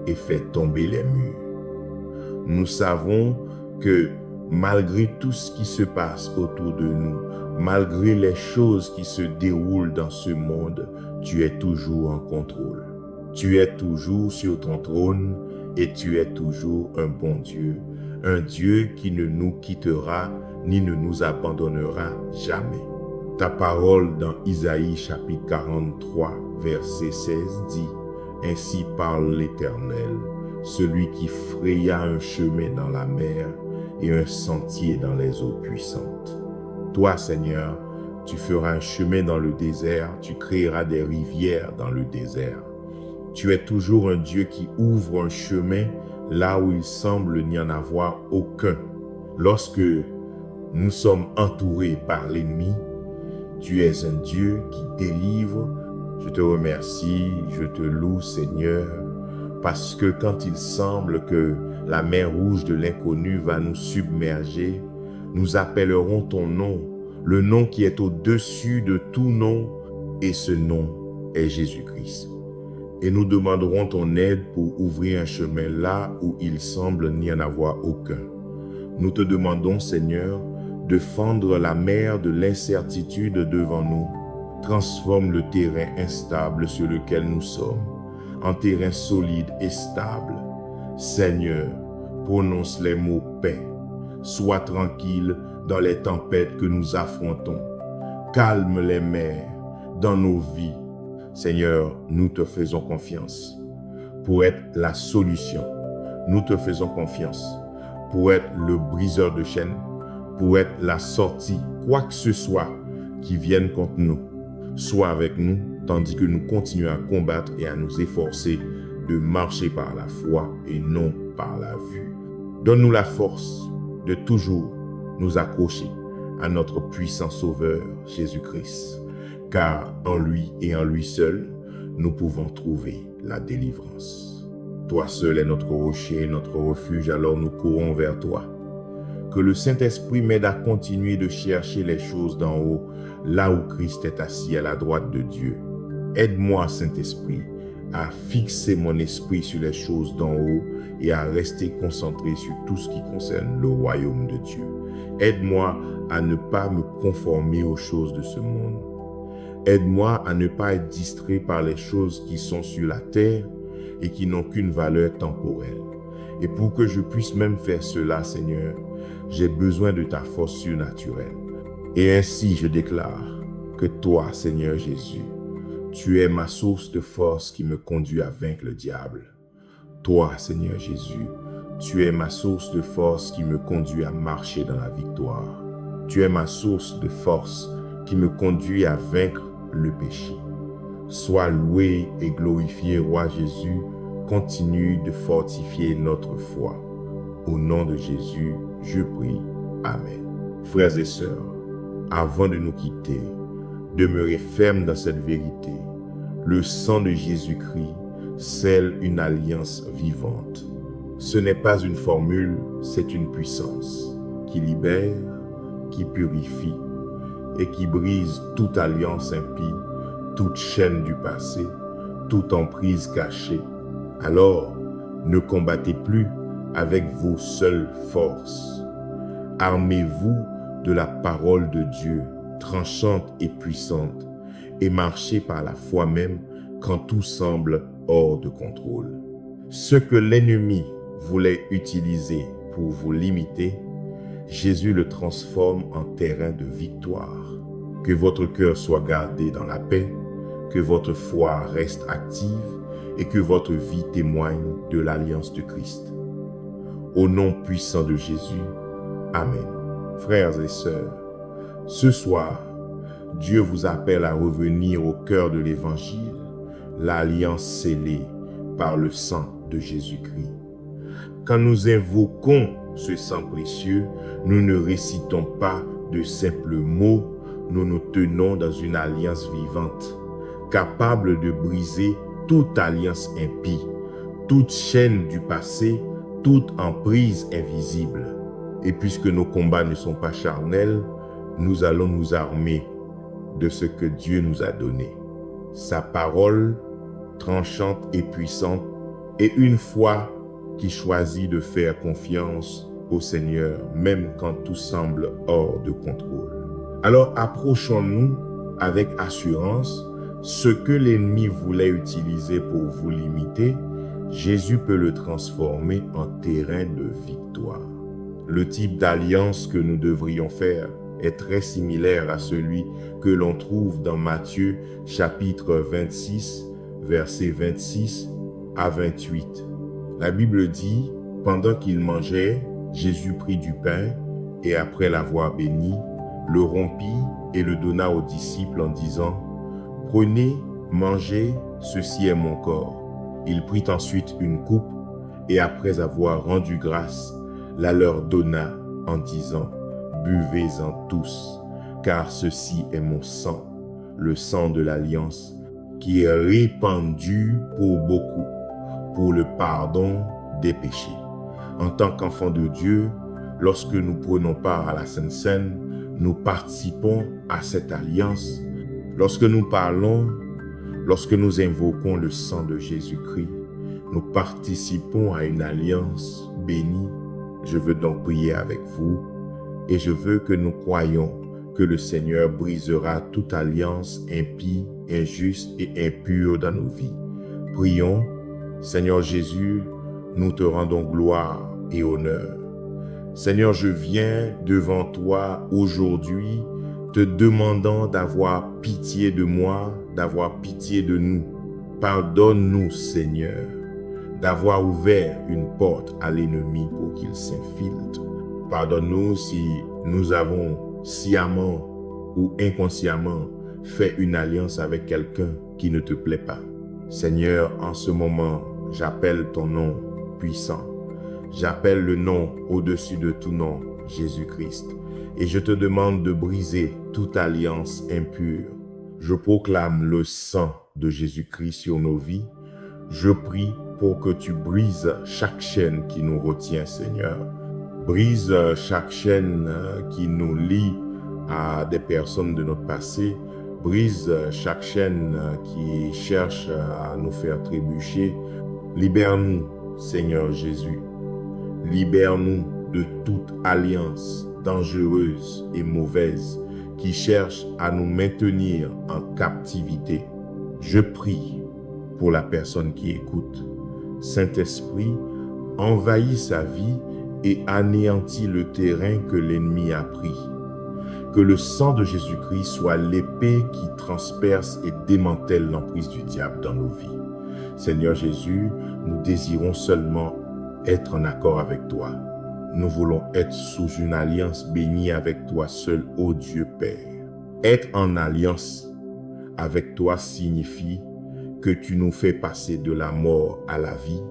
et fait tomber les murs. Nous savons que malgré tout ce qui se passe autour de nous, malgré les choses qui se déroulent dans ce monde, tu es toujours en contrôle. Tu es toujours sur ton trône et tu es toujours un bon Dieu. Un Dieu qui ne nous quittera ni ne nous abandonnera jamais. Ta parole dans Isaïe chapitre 43, verset 16 dit « Ainsi parle l'Éternel, celui qui fraya un chemin dans la mer et un sentier dans les eaux puissantes. » Toi, Seigneur, tu feras un chemin dans le désert, tu créeras des rivières dans le désert. Tu es toujours un Dieu qui ouvre un chemin là où il semble n'y en avoir aucun. Lorsque nous sommes entourés par l'ennemi, tu es un Dieu qui délivre. Je te remercie, je te loue, Seigneur, parce que quand il semble que la mer rouge de l'inconnu va nous submerger, nous appellerons ton nom, le nom qui est au-dessus de tout nom, et ce nom est Jésus-Christ. Et nous demanderons ton aide pour ouvrir un chemin là où il semble n'y en avoir aucun. Nous te demandons, Seigneur, de fendre la mer de l'incertitude devant nous. Transforme le terrain instable sur lequel nous sommes en terrain solide et stable. Seigneur, prononce les mots paix. Sois tranquille dans les tempêtes que nous affrontons. Calme les mers dans nos vies. Seigneur, nous te faisons confiance pour être la solution. Nous te faisons confiance pour être le briseur de chaînes, pour être la sortie, quoi que ce soit qui vienne contre nous. Sois avec nous, tandis que nous continuons à combattre et à nous efforcer de marcher par la foi et non par la vue. Donne-nous la force de toujours nous accrocher à notre puissant Sauveur, Jésus-Christ, car en lui et en lui seul, nous pouvons trouver la délivrance. Toi seul est notre rocher, notre refuge, alors nous courons vers toi. Que le Saint-Esprit m'aide à continuer de chercher les choses d'en haut, là où Christ est assis à la droite de Dieu. Aide-moi, Saint-Esprit, à fixer mon esprit sur les choses d'en haut et à rester concentré sur tout ce qui concerne le royaume de Dieu. Aide-moi à ne pas me conformer aux choses de ce monde. Aide-moi à ne pas être distrait par les choses qui sont sur la terre et qui n'ont qu'une valeur temporelle. Et pour que je puisse même faire cela, Seigneur, j'ai besoin de ta force surnaturelle. Et ainsi je déclare que toi, Seigneur Jésus, tu es ma source de force qui me conduit à vaincre le diable. Toi, Seigneur Jésus, tu es ma source de force qui me conduit à marcher dans la victoire. Tu es ma source de force qui me conduit à vaincre le péché. Sois loué et glorifié, Roi Jésus, continue de fortifier notre foi. Au nom de Jésus, je prie. Amen. Frères et sœurs, avant de nous quitter, demeurez fermes dans cette vérité. Le sang de Jésus-Christ scelle une alliance vivante. Ce n'est pas une formule, c'est une puissance qui libère, qui purifie et qui brise toute alliance impie, toute chaîne du passé, toute emprise cachée. Alors, ne combattez plus avec vos seules forces. Armez-vous de la parole de Dieu, tranchante et puissante, et marchez par la foi même quand tout semble hors de contrôle. Ce que l'ennemi voulait utiliser pour vous limiter, Jésus le transforme en terrain de victoire. Que votre cœur soit gardé dans la paix, que votre foi reste active et que votre vie témoigne de l'alliance de Christ. Au nom puissant de Jésus, Amen. Frères et sœurs, ce soir, Dieu vous appelle à revenir au cœur de l'Évangile, l'alliance scellée par le sang de Jésus-Christ. Quand nous invoquons ce sang précieux, nous ne récitons pas de simples mots, nous nous tenons dans une alliance vivante, capable de briser toute alliance impie, toute chaîne du passé, toute emprise invisible. Et puisque nos combats ne sont pas charnels, nous allons nous armer de ce que Dieu nous a donné. Sa parole tranchante et puissante, et une foi qui choisit de faire confiance au Seigneur, même quand tout semble hors de contrôle. Alors approchons-nous avec assurance. Ce que l'ennemi voulait utiliser pour vous limiter, Jésus peut le transformer en terrain de victoire. Le type d'alliance que nous devrions faire est très similaire à celui que l'on trouve dans Matthieu chapitre 26, versets 26 à 28. La Bible dit, pendant qu'il mangeait, Jésus prit du pain et après l'avoir béni, le rompit et le donna aux disciples en disant, « Prenez, mangez, ceci est mon corps. » Il prit ensuite une coupe et après avoir rendu grâce, la leur donna en disant, « Buvez-en tous, car ceci est mon sang, le sang de l'alliance, qui est répandu pour beaucoup, pour le pardon des péchés. » En tant qu'enfants de Dieu, lorsque nous prenons part à la Sainte Seine, nous participons à cette alliance. Lorsque nous parlons, lorsque nous invoquons le sang de Jésus-Christ, nous participons à une alliance bénie. Je veux donc prier avec vous et je veux que nous croyions que le Seigneur brisera toute alliance impie, injuste et impure dans nos vies. Prions, Seigneur Jésus, nous te rendons gloire et honneur. Seigneur, je viens devant toi aujourd'hui te demandant d'avoir pitié de moi, d'avoir pitié de nous. Pardonne-nous, Seigneur, d'avoir ouvert une porte à l'ennemi pour qu'il s'infiltre. Pardonne-nous si nous avons sciemment ou inconsciemment fait une alliance avec quelqu'un qui ne te plaît pas. Seigneur, en ce moment, j'appelle ton nom puissant. J'appelle le nom au-dessus de tout nom, Jésus-Christ. Et je te demande de briser toute alliance impure. Je proclame le sang de Jésus-Christ sur nos vies. Je prie pour que tu brises chaque chaîne qui nous retient, Seigneur. Brise chaque chaîne qui nous lie à des personnes de notre passé. Brise chaque chaîne qui cherche à nous faire trébucher. Libère-nous, Seigneur Jésus. Libère-nous de toute alliance dangereuse et mauvaise qui cherche à nous maintenir en captivité. Je prie pour la personne qui écoute. Saint-Esprit, envahis sa vie et anéantis le terrain que l'ennemi a pris. Que le sang de Jésus-Christ soit l'épée qui transperce et démantèle l'emprise du diable dans nos vies. Seigneur Jésus, nous désirons seulement être en accord avec toi. Nous voulons être sous une alliance bénie avec toi seul, ô Dieu Père. Être en alliance avec toi signifie que tu nous fais passer de la mort à la vie.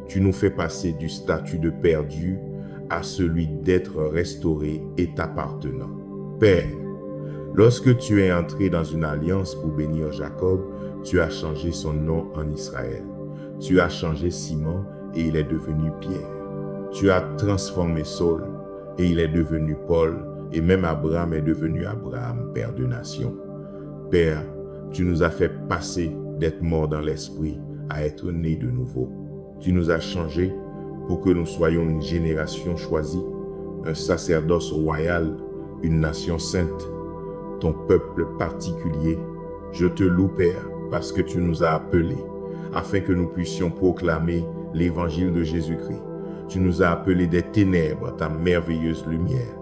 Tu nous fais passer du statut de perdu à celui d'être restauré et t'appartenant. Père, lorsque tu es entré dans une alliance pour bénir Jacob, tu as changé son nom en Israël. Tu as changé Simon et il est devenu Pierre. Tu as transformé Saul et il est devenu Paul, et même Abraham est devenu Abraham, père de nations. Père, tu nous as fait passer d'être morts dans l'esprit à être nés de nouveau. Tu nous as changés pour que nous soyons une génération choisie, un sacerdoce royal, une nation sainte, ton peuple particulier. Je te loue, Père, parce que tu nous as appelés afin que nous puissions proclamer l'évangile de Jésus-Christ. Tu nous as appelés des ténèbres à ta merveilleuse lumière.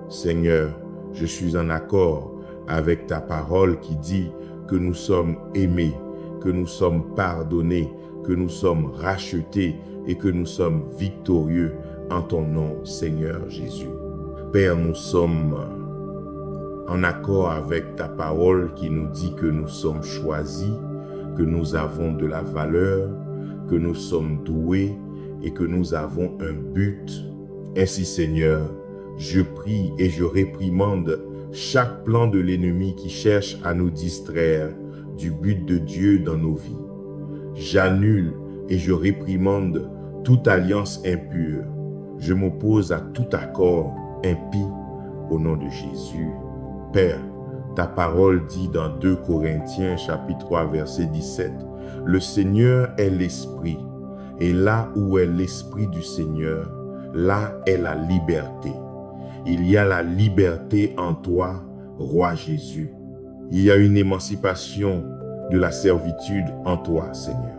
Seigneur, je suis en accord avec ta parole qui dit que nous sommes aimés, que nous sommes pardonnés, que nous sommes rachetés et que nous sommes victorieux en ton nom, Seigneur Jésus. Père, nous sommes en accord avec ta parole qui nous dit que nous sommes choisis, que nous avons de la valeur, que nous sommes doués et que nous avons un but. Ainsi, Seigneur, je prie et je réprimande chaque plan de l'ennemi qui cherche à nous distraire du but de Dieu dans nos vies. J'annule et je réprimande toute alliance impure. Je m'oppose à tout accord impie au nom de Jésus. Père, ta parole dit dans 2 Corinthiens chapitre 3 verset 17, « Le Seigneur est l'Esprit, Et là où est l'Esprit du Seigneur, là est la liberté. Il y a la liberté en toi, Roi Jésus. Il y a une émancipation de la servitude en toi, Seigneur.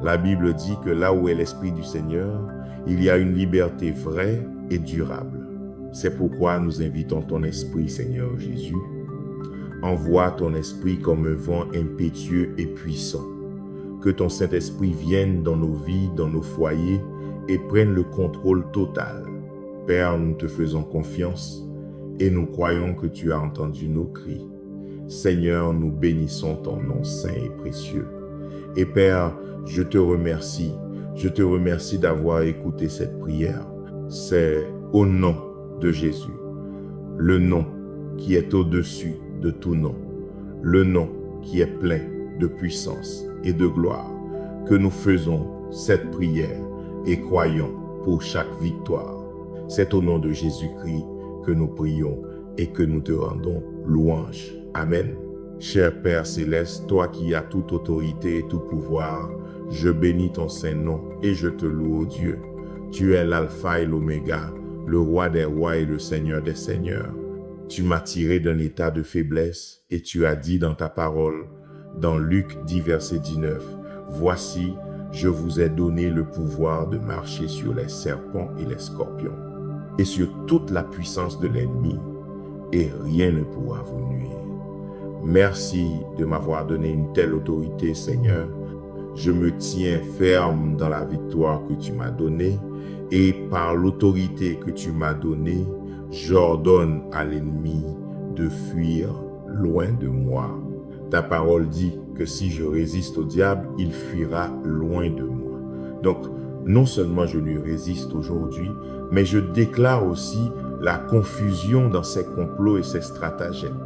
La Bible dit que là où est l'Esprit du Seigneur, il y a une liberté vraie et durable. C'est pourquoi nous invitons ton Esprit, Seigneur Jésus. Envoie ton Esprit comme un vent impétueux et puissant. Que ton Saint-Esprit vienne dans nos vies, dans nos foyers et prenne le contrôle total. Père, nous te faisons confiance et nous croyons que tu as entendu nos cris. Seigneur, nous bénissons ton nom saint et précieux. Et Père, je te remercie d'avoir écouté cette prière. C'est au nom de Jésus, le nom qui est au-dessus de tout nom, le nom qui est plein de puissance et de gloire, que nous faisons cette prière et croyons pour chaque victoire. C'est au nom de Jésus-Christ que nous prions et que nous te rendons louange. Amen. Cher Père Céleste, toi qui as toute autorité et tout pouvoir, je bénis ton saint nom et je te loue, ô Dieu. Tu es l'alpha et l'oméga, le roi des rois et le seigneur des seigneurs. Tu m'as tiré d'un état de faiblesse et tu as dit dans ta parole, dans Luc 10, verset 19, « Voici, je vous ai donné le pouvoir de marcher sur les serpents et les scorpions, et sur toute la puissance de l'ennemi, et rien ne pourra vous nuire. » Merci de m'avoir donné une telle autorité, Seigneur. Je me tiens ferme dans la victoire que tu m'as donnée, et par l'autorité que tu m'as donnée, j'ordonne à l'ennemi de fuir loin de moi. Ta parole dit que si je résiste au diable, il fuira loin de moi. Donc, non seulement je lui résiste aujourd'hui, mais je déclare aussi la confusion dans ses complots et ses stratagèmes.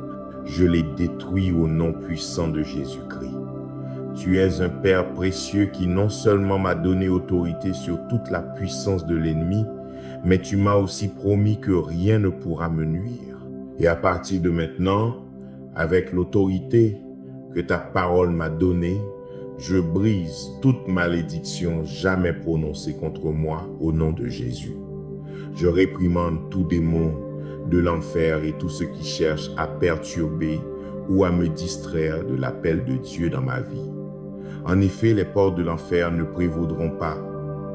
Je les détruis au nom puissant de Jésus-Christ. Tu es un Père précieux qui non seulement m'a donné autorité sur toute la puissance de l'ennemi, mais tu m'as aussi promis que rien ne pourra me nuire. Et à partir de maintenant, avec l'autorité que ta parole m'a donnée, je brise toute malédiction jamais prononcée contre moi au nom de Jésus. Je réprimande tout démon de l'enfer et tous ceux qui cherchent à perturber ou à me distraire de l'appel de Dieu dans ma vie. En effet, les portes de l'enfer ne prévaudront pas.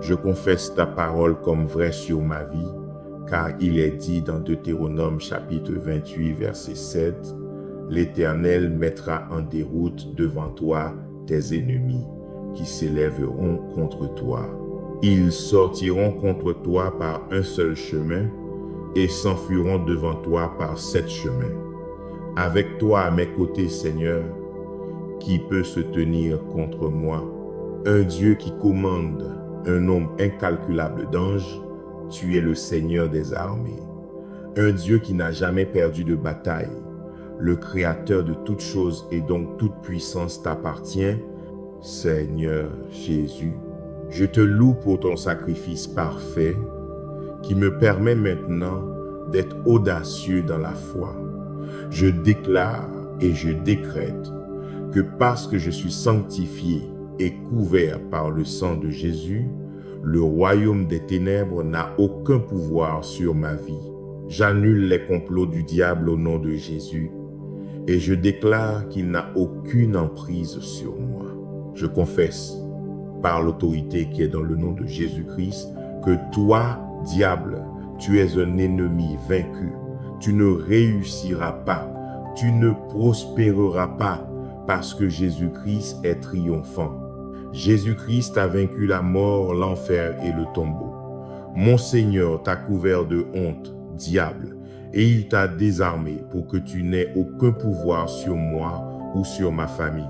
Je confesse ta parole comme vraie sur ma vie, car il est dit dans Deutéronome chapitre 28, verset 7, « L'Éternel mettra en déroute devant toi tes ennemis qui s'élèveront contre toi. Ils sortiront contre toi par un seul chemin et s'enfuiront devant toi par 7 chemins. Avec toi à mes côtés, Seigneur, qui peut se tenir contre moi? Un Dieu qui commande un nombre incalculable d'anges, tu es le Seigneur des armées. Un Dieu qui n'a jamais perdu de bataille, le Créateur de toutes choses et donc toute puissance t'appartient, Seigneur Jésus. Je te loue pour ton sacrifice parfait qui me permet maintenant d'être audacieux dans la foi. Je déclare et je décrète que parce que je suis sanctifié et couvert par le sang de Jésus, le royaume des ténèbres n'a aucun pouvoir sur ma vie. J'annule les complots du diable au nom de Jésus et je déclare qu'il n'a aucune emprise sur moi. Je confesse par l'autorité qui est dans le nom de Jésus-Christ que toi, diable, tu es un ennemi vaincu. Tu ne réussiras pas, tu ne prospéreras pas parce que Jésus-Christ est triomphant. Jésus-Christ a vaincu la mort, l'enfer et le tombeau. Mon Seigneur t'a couvert de honte, diable, et il t'a désarmé pour que tu n'aies aucun pouvoir sur moi ou sur ma famille.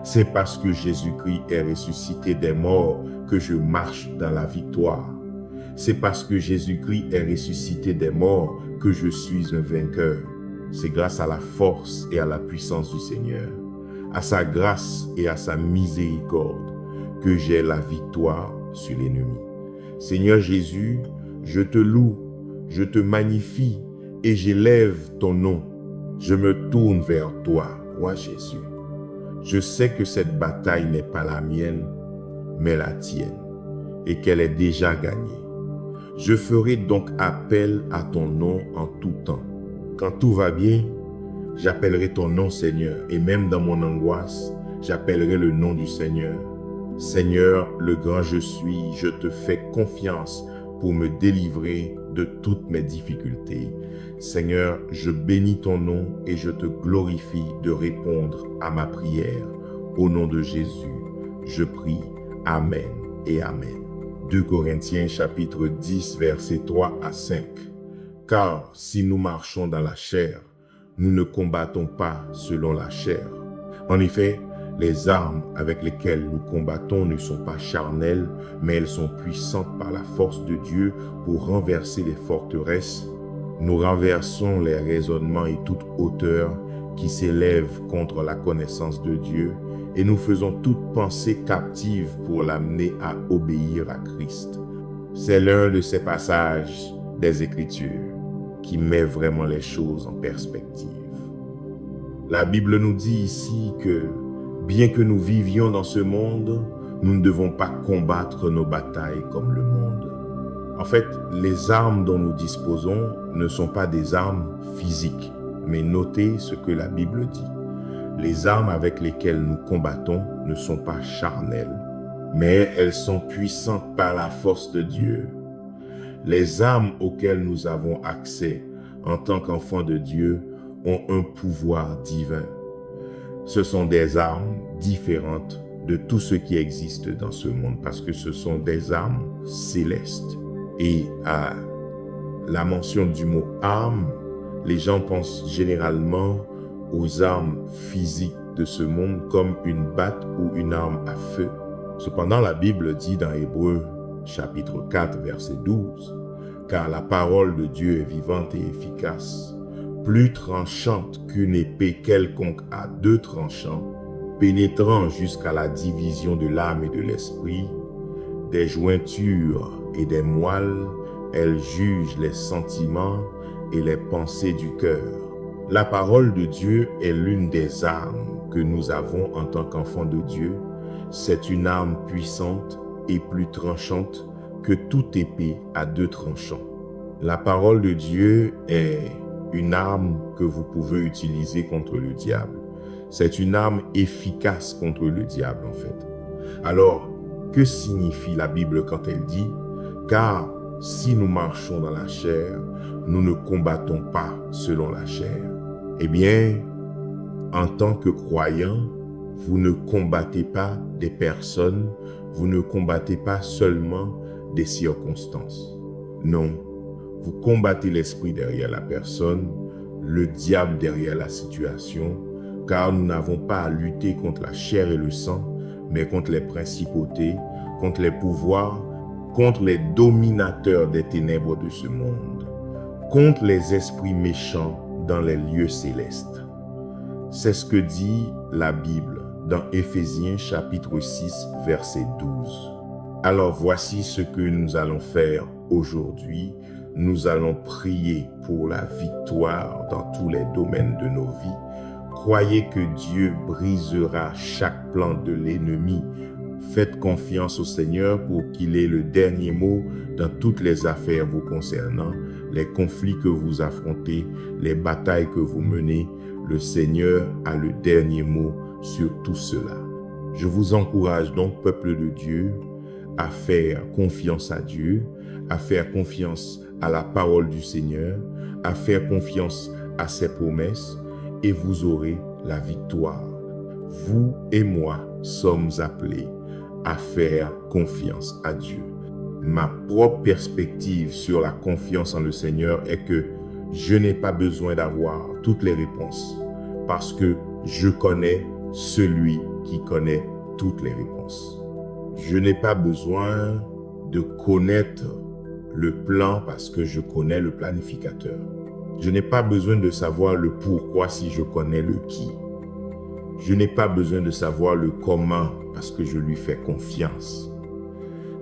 C'est parce que Jésus-Christ est ressuscité des morts que je marche dans la victoire. C'est parce que Jésus-Christ est ressuscité des morts que je suis un vainqueur. C'est grâce à la force et à la puissance du Seigneur, à sa grâce et à sa miséricorde, que j'ai la victoire sur l'ennemi. Seigneur Jésus, je te loue, je te magnifie et j'élève ton nom. Je me tourne vers toi, roi Jésus. Je sais que cette bataille n'est pas la mienne, mais la tienne, et qu'elle est déjà gagnée. Je ferai donc appel à ton nom en tout temps. Quand tout va bien, j'appellerai ton nom, Seigneur, et même dans mon angoisse, j'appellerai le nom du Seigneur. Seigneur, le grand je suis, je te fais confiance pour me délivrer de toutes mes difficultés. Seigneur, je bénis ton nom et je te glorifie de répondre à ma prière. Au nom de Jésus, je prie. Amen et Amen. 2 Corinthiens chapitre 10, versets 3 à 5. Car si nous marchons dans la chair, nous ne combattons pas selon la chair. En effet, les armes avec lesquelles nous combattons ne sont pas charnelles, mais elles sont puissantes par la force de Dieu pour renverser les forteresses. Nous renversons les raisonnements et toute hauteur qui s'élèvent contre la connaissance de Dieu, et nous faisons toute pensée captive pour l'amener à obéir à Christ. C'est l'un de ces passages des Écritures qui met vraiment les choses en perspective. La Bible nous dit ici que bien que nous vivions dans ce monde, nous ne devons pas combattre nos batailles comme le monde. En fait, les armes dont nous disposons ne sont pas des armes physiques, mais notez ce que la Bible dit. Les armes avec lesquelles nous combattons ne sont pas charnelles, mais elles sont puissantes par la force de Dieu. Les armes auxquelles nous avons accès en tant qu'enfants de Dieu ont un pouvoir divin. Ce sont des armes différentes de tout ce qui existe dans ce monde parce que ce sont des armes célestes. Et à la mention du mot arme, les gens pensent généralement aux armes physiques de ce monde comme une batte ou une arme à feu. Cependant, la Bible dit dans Hébreux chapitre 4, verset 12, « Car la parole de Dieu est vivante et efficace, plus tranchante qu'une épée quelconque à deux tranchants, pénétrant jusqu'à la division de l'âme et de l'esprit, des jointures et des moelles, elle juge les sentiments et les pensées du cœur. » La parole de Dieu est l'une des armes que nous avons en tant qu'enfants de Dieu. C'est une arme puissante et plus tranchante que toute épée à deux tranchants. La parole de Dieu est une arme que vous pouvez utiliser contre le diable. C'est une arme efficace contre le diable en fait. Alors, que signifie la Bible quand elle dit « Car si nous marchons dans la chair, nous ne combattons pas selon la chair. » Eh bien, en tant que croyant, vous ne combattez pas des personnes, vous ne combattez pas seulement des circonstances. Non, vous combattez l'esprit derrière la personne, le diable derrière la situation, car nous n'avons pas à lutter contre la chair et le sang, mais contre les principautés, contre les pouvoirs, contre les dominateurs des ténèbres de ce monde, contre les esprits méchants dans les lieux célestes. C'est ce que dit la Bible dans Éphésiens chapitre 6, verset 12. Alors voici ce que nous allons faire aujourd'hui. Nous allons prier pour la victoire dans tous les domaines de nos vies. Croyez que Dieu brisera chaque plan de l'ennemi. Faites confiance au Seigneur pour qu'il ait le dernier mot dans toutes les affaires vous concernant, les conflits que vous affrontez, les batailles que vous menez. Le Seigneur a le dernier mot sur tout cela. Je vous encourage donc, peuple de Dieu, à faire confiance à Dieu, à faire confiance à la parole du Seigneur, à faire confiance à ses promesses, et vous aurez la victoire. Vous et moi sommes appelés à faire confiance à Dieu. Ma propre perspective sur la confiance en le Seigneur est que je n'ai pas besoin d'avoir toutes les réponses parce que je connais celui qui connaît toutes les réponses. Je n'ai pas besoin de connaître le plan parce que je connais le planificateur. Je n'ai pas besoin de savoir le pourquoi si je connais le qui. Je n'ai pas besoin de savoir le comment parce que je lui fais confiance.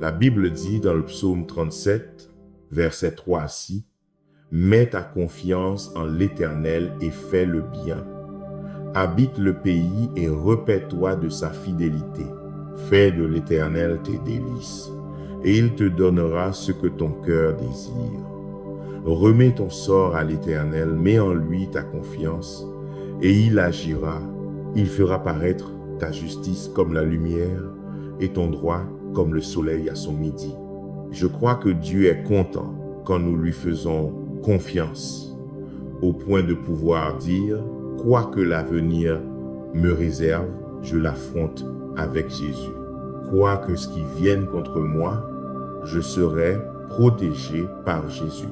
La Bible dit dans le psaume 37, verset 3 à 6, « Mets ta confiance en l'Éternel et fais le bien. Habite le pays et repais-toi de sa fidélité. Fais de l'Éternel tes délices, et il te donnera ce que ton cœur désire. Remets ton sort à l'Éternel, mets en lui ta confiance, et il agira. Il fera paraître ta justice comme la lumière, et ton droit comme le soleil à son midi. Je crois que Dieu est content quand nous lui faisons confiance, au point de pouvoir dire, quoi que l'avenir me réserve, je l'affronte avec Jésus. Quoi que ce qui vienne contre moi, je serai protégé par Jésus.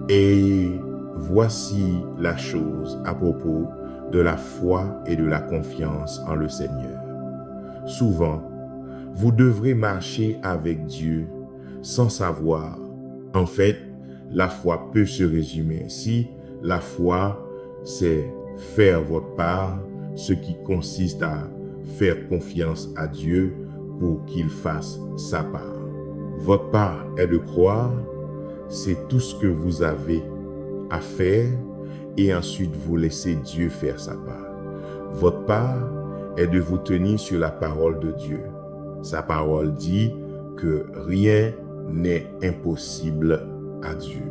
Et voici la chose à propos de la foi et de la confiance en le Seigneur. Souvent, vous devrez marcher avec Dieu sans savoir. En fait, la foi peut se résumer ainsi. La foi, c'est faire votre part, ce qui consiste à faire confiance à Dieu pour qu'il fasse sa part. Votre part est de croire, c'est tout ce que vous avez à faire et ensuite vous laissez Dieu faire sa part. Votre part est de vous tenir sur la parole de Dieu. Sa parole dit que rien n'est impossible à Dieu.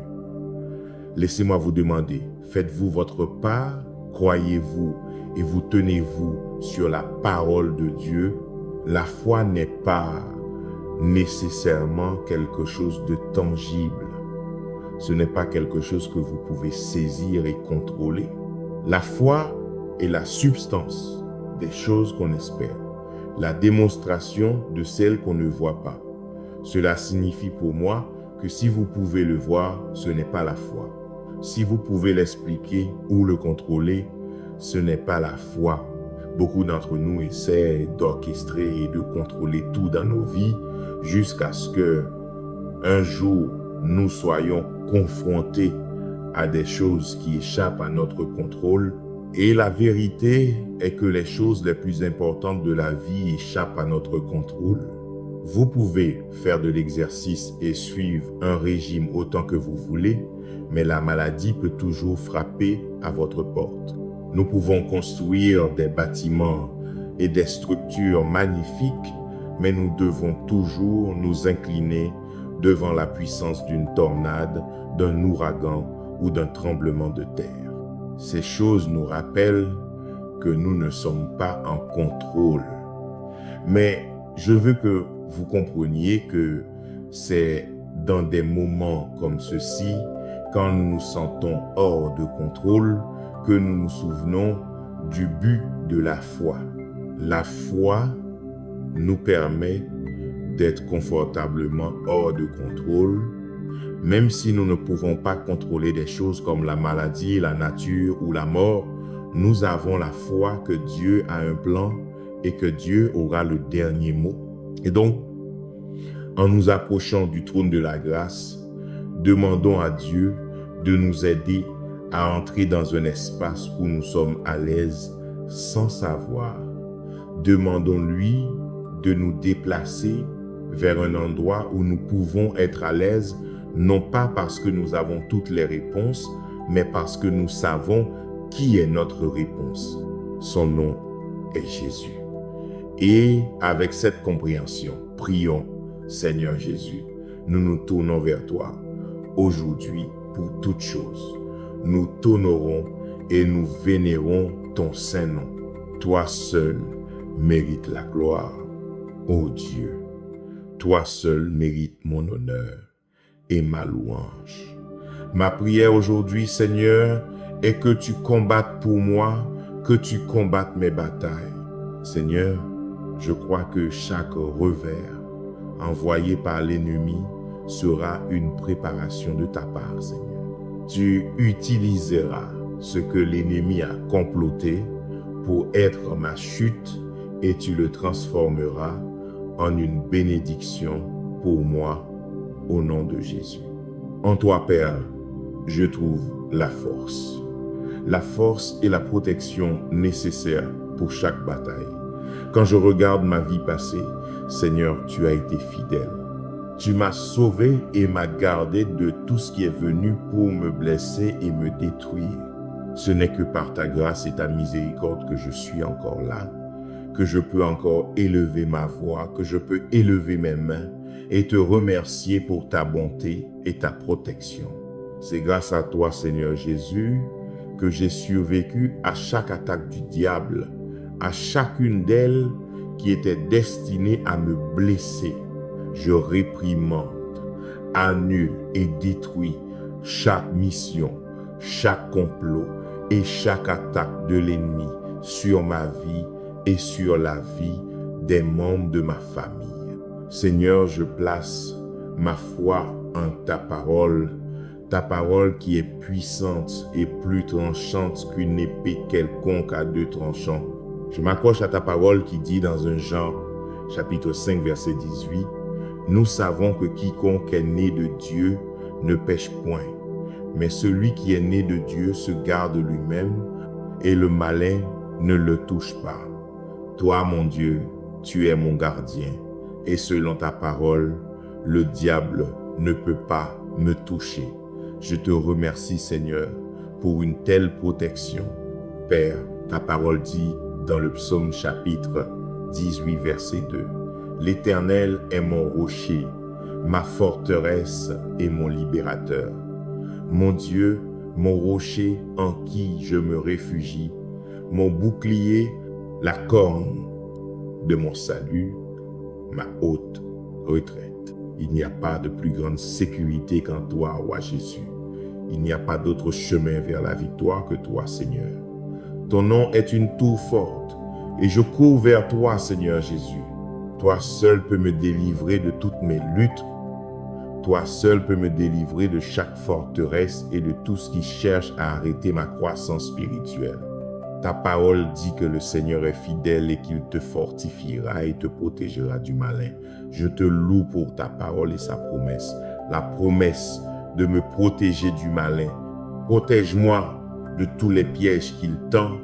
Laissez-moi vous demander, faites-vous votre part, croyez-vous et vous tenez-vous sur la parole de Dieu? La foi n'est pas nécessairement quelque chose de tangible. Ce n'est pas quelque chose que vous pouvez saisir et contrôler. La foi est la substance des choses qu'on espère, la démonstration de celles qu'on ne voit pas. Cela signifie pour moi que si vous pouvez le voir, ce n'est pas la foi. Si vous pouvez l'expliquer ou le contrôler, ce n'est pas la foi. Beaucoup d'entre nous essaient d'orchestrer et de contrôler tout dans nos vies jusqu'à ce que un jour nous soyons confrontés à des choses qui échappent à notre contrôle. Et la vérité est que les choses les plus importantes de la vie échappent à notre contrôle. Vous pouvez faire de l'exercice et suivre un régime autant que vous voulez, mais la maladie peut toujours frapper à votre porte. Nous pouvons construire des bâtiments et des structures magnifiques, mais nous devons toujours nous incliner devant la puissance d'une tornade, d'un ouragan ou d'un tremblement de terre. Ces choses nous rappellent que nous ne sommes pas en contrôle. Mais je veux que vous compreniez que c'est dans des moments comme ceci, quand nous nous sentons hors de contrôle, que nous nous souvenons du but de la foi. La foi nous permet d'être confortablement hors de contrôle, même si nous ne pouvons pas contrôler des choses comme la maladie, la nature ou la mort. Nous avons la foi que Dieu a un plan et que Dieu aura le dernier mot. Et donc, en nous approchant du trône de la grâce, demandons à Dieu de nous aider à entrer dans un espace où nous sommes à l'aise sans savoir. Demandons-lui de nous déplacer vers un endroit où nous pouvons être à l'aise, non pas parce que nous avons toutes les réponses, mais parce que nous savons qui est notre réponse. Son nom est Jésus. Et avec cette compréhension, prions, Seigneur Jésus, nous nous tournons vers toi aujourd'hui pour toutes choses. Nous t'honorons et nous vénérons ton saint nom. Toi seul mérites la gloire, ô Dieu. Toi seul mérites mon honneur et ma louange. Ma prière aujourd'hui, Seigneur, est que tu combattes pour moi, que tu combattes mes batailles. Seigneur, je crois que chaque revers envoyé par l'ennemi sera une préparation de ta part, Seigneur. Tu utiliseras ce que l'ennemi a comploté pour être ma chute et tu le transformeras en une bénédiction pour moi au nom de Jésus. En toi, Père, je trouve la force et la protection nécessaires pour chaque bataille. Quand je regarde ma vie passée, Seigneur, tu as été fidèle. Tu m'as sauvé et m'as gardé de tout ce qui est venu pour me blesser et me détruire. Ce n'est que par ta grâce et ta miséricorde que je suis encore là, que je peux encore élever ma voix, que je peux élever mes mains et te remercier pour ta bonté et ta protection. C'est grâce à toi, Seigneur Jésus, que j'ai survécu à chaque attaque du diable, à chacune d'elles qui était destinée à me blesser. Je réprimande, annule et détruis chaque mission, chaque complot et chaque attaque de l'ennemi sur ma vie et sur la vie des membres de ma famille. Seigneur, je place ma foi en ta parole qui est puissante et plus tranchante qu'une épée quelconque à deux tranchants. Je m'accroche à ta parole qui dit dans 1 Jean, chapitre 5, verset 18, « Nous savons que quiconque est né de Dieu ne pêche point, mais celui qui est né de Dieu se garde lui-même et le malin ne le touche pas. Toi, mon Dieu, tu es mon gardien, et selon ta parole, le diable ne peut pas me toucher. Je te remercie, Seigneur, pour une telle protection. Père, ta parole dit dans le psaume chapitre 18, verset 2, « L'Éternel est mon rocher, ma forteresse et mon libérateur. Mon Dieu, mon rocher en qui je me réfugie, mon bouclier, la corne de mon salut, ma haute retraite. Il n'y a pas de plus grande sécurité qu'en toi, roi Jésus. Il n'y a pas d'autre chemin vers la victoire que toi, Seigneur. Ton nom est une tour forte, et je cours vers toi, Seigneur Jésus. Toi seul peux me délivrer de toutes mes luttes. Toi seul peux me délivrer de chaque forteresse et de tout ce qui cherche à arrêter ma croissance spirituelle. Ta parole dit que le Seigneur est fidèle et qu'il te fortifiera et te protégera du malin. Je te loue pour ta parole et sa promesse. La promesse de me protéger du malin. Protège-moi de tous les pièges qu'il tend.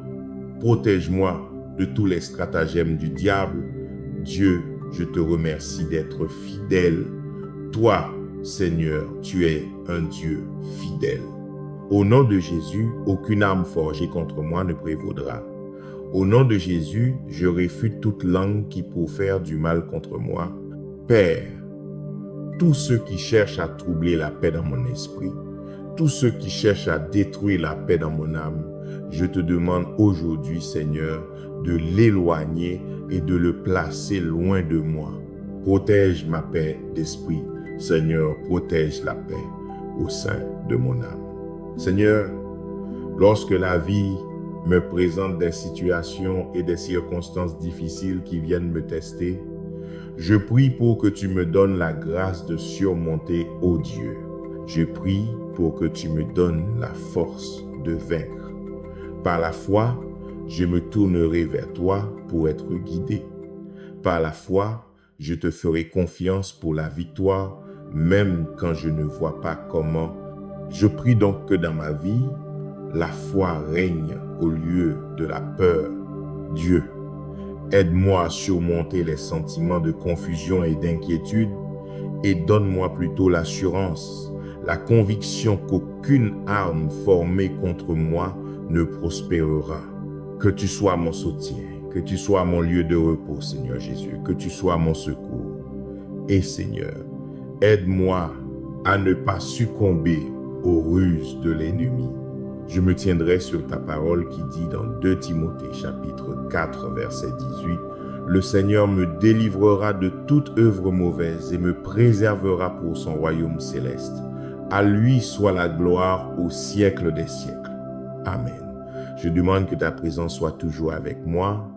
Protège-moi de tous les stratagèmes du diable. Dieu, je te remercie d'être fidèle. Toi, Seigneur, tu es un Dieu fidèle. Au nom de Jésus, aucune arme forgée contre moi ne prévaudra. Au nom de Jésus, je réfute toute langue qui profère du mal contre moi. Père, tous ceux qui cherchent à troubler la paix dans mon esprit, tous ceux qui cherchent à détruire la paix dans mon âme, je te demande aujourd'hui, Seigneur, de l'éloigner et de le placer loin de moi. Protège ma paix d'esprit. Seigneur, protège la paix au sein de mon âme. Seigneur, lorsque la vie me présente des situations et des circonstances difficiles qui viennent me tester, je prie pour que tu me donnes la grâce de surmonter, ô Dieu. Je prie pour que tu me donnes la force de vaincre. Par la foi, je me tournerai vers toi pour être guidé. Par la foi, je te ferai confiance pour la victoire, même quand je ne vois pas comment. Je prie donc que dans ma vie, la foi règne au lieu de la peur. Dieu, aide-moi à surmonter les sentiments de confusion et d'inquiétude et donne-moi plutôt l'assurance, la conviction qu'aucune arme formée contre moi ne prospérera. Que tu sois mon soutien, que tu sois mon lieu de repos, Seigneur Jésus, que tu sois mon secours. Et Seigneur, aide-moi à ne pas succomber aux ruses de l'ennemi. Je me tiendrai sur ta parole qui dit dans 2 Timothée chapitre 4 verset 18, « Le Seigneur me délivrera de toute œuvre mauvaise et me préservera pour son royaume céleste. À lui soit la gloire au siècle des siècles. Amen. » Je demande que ta présence soit toujours avec moi.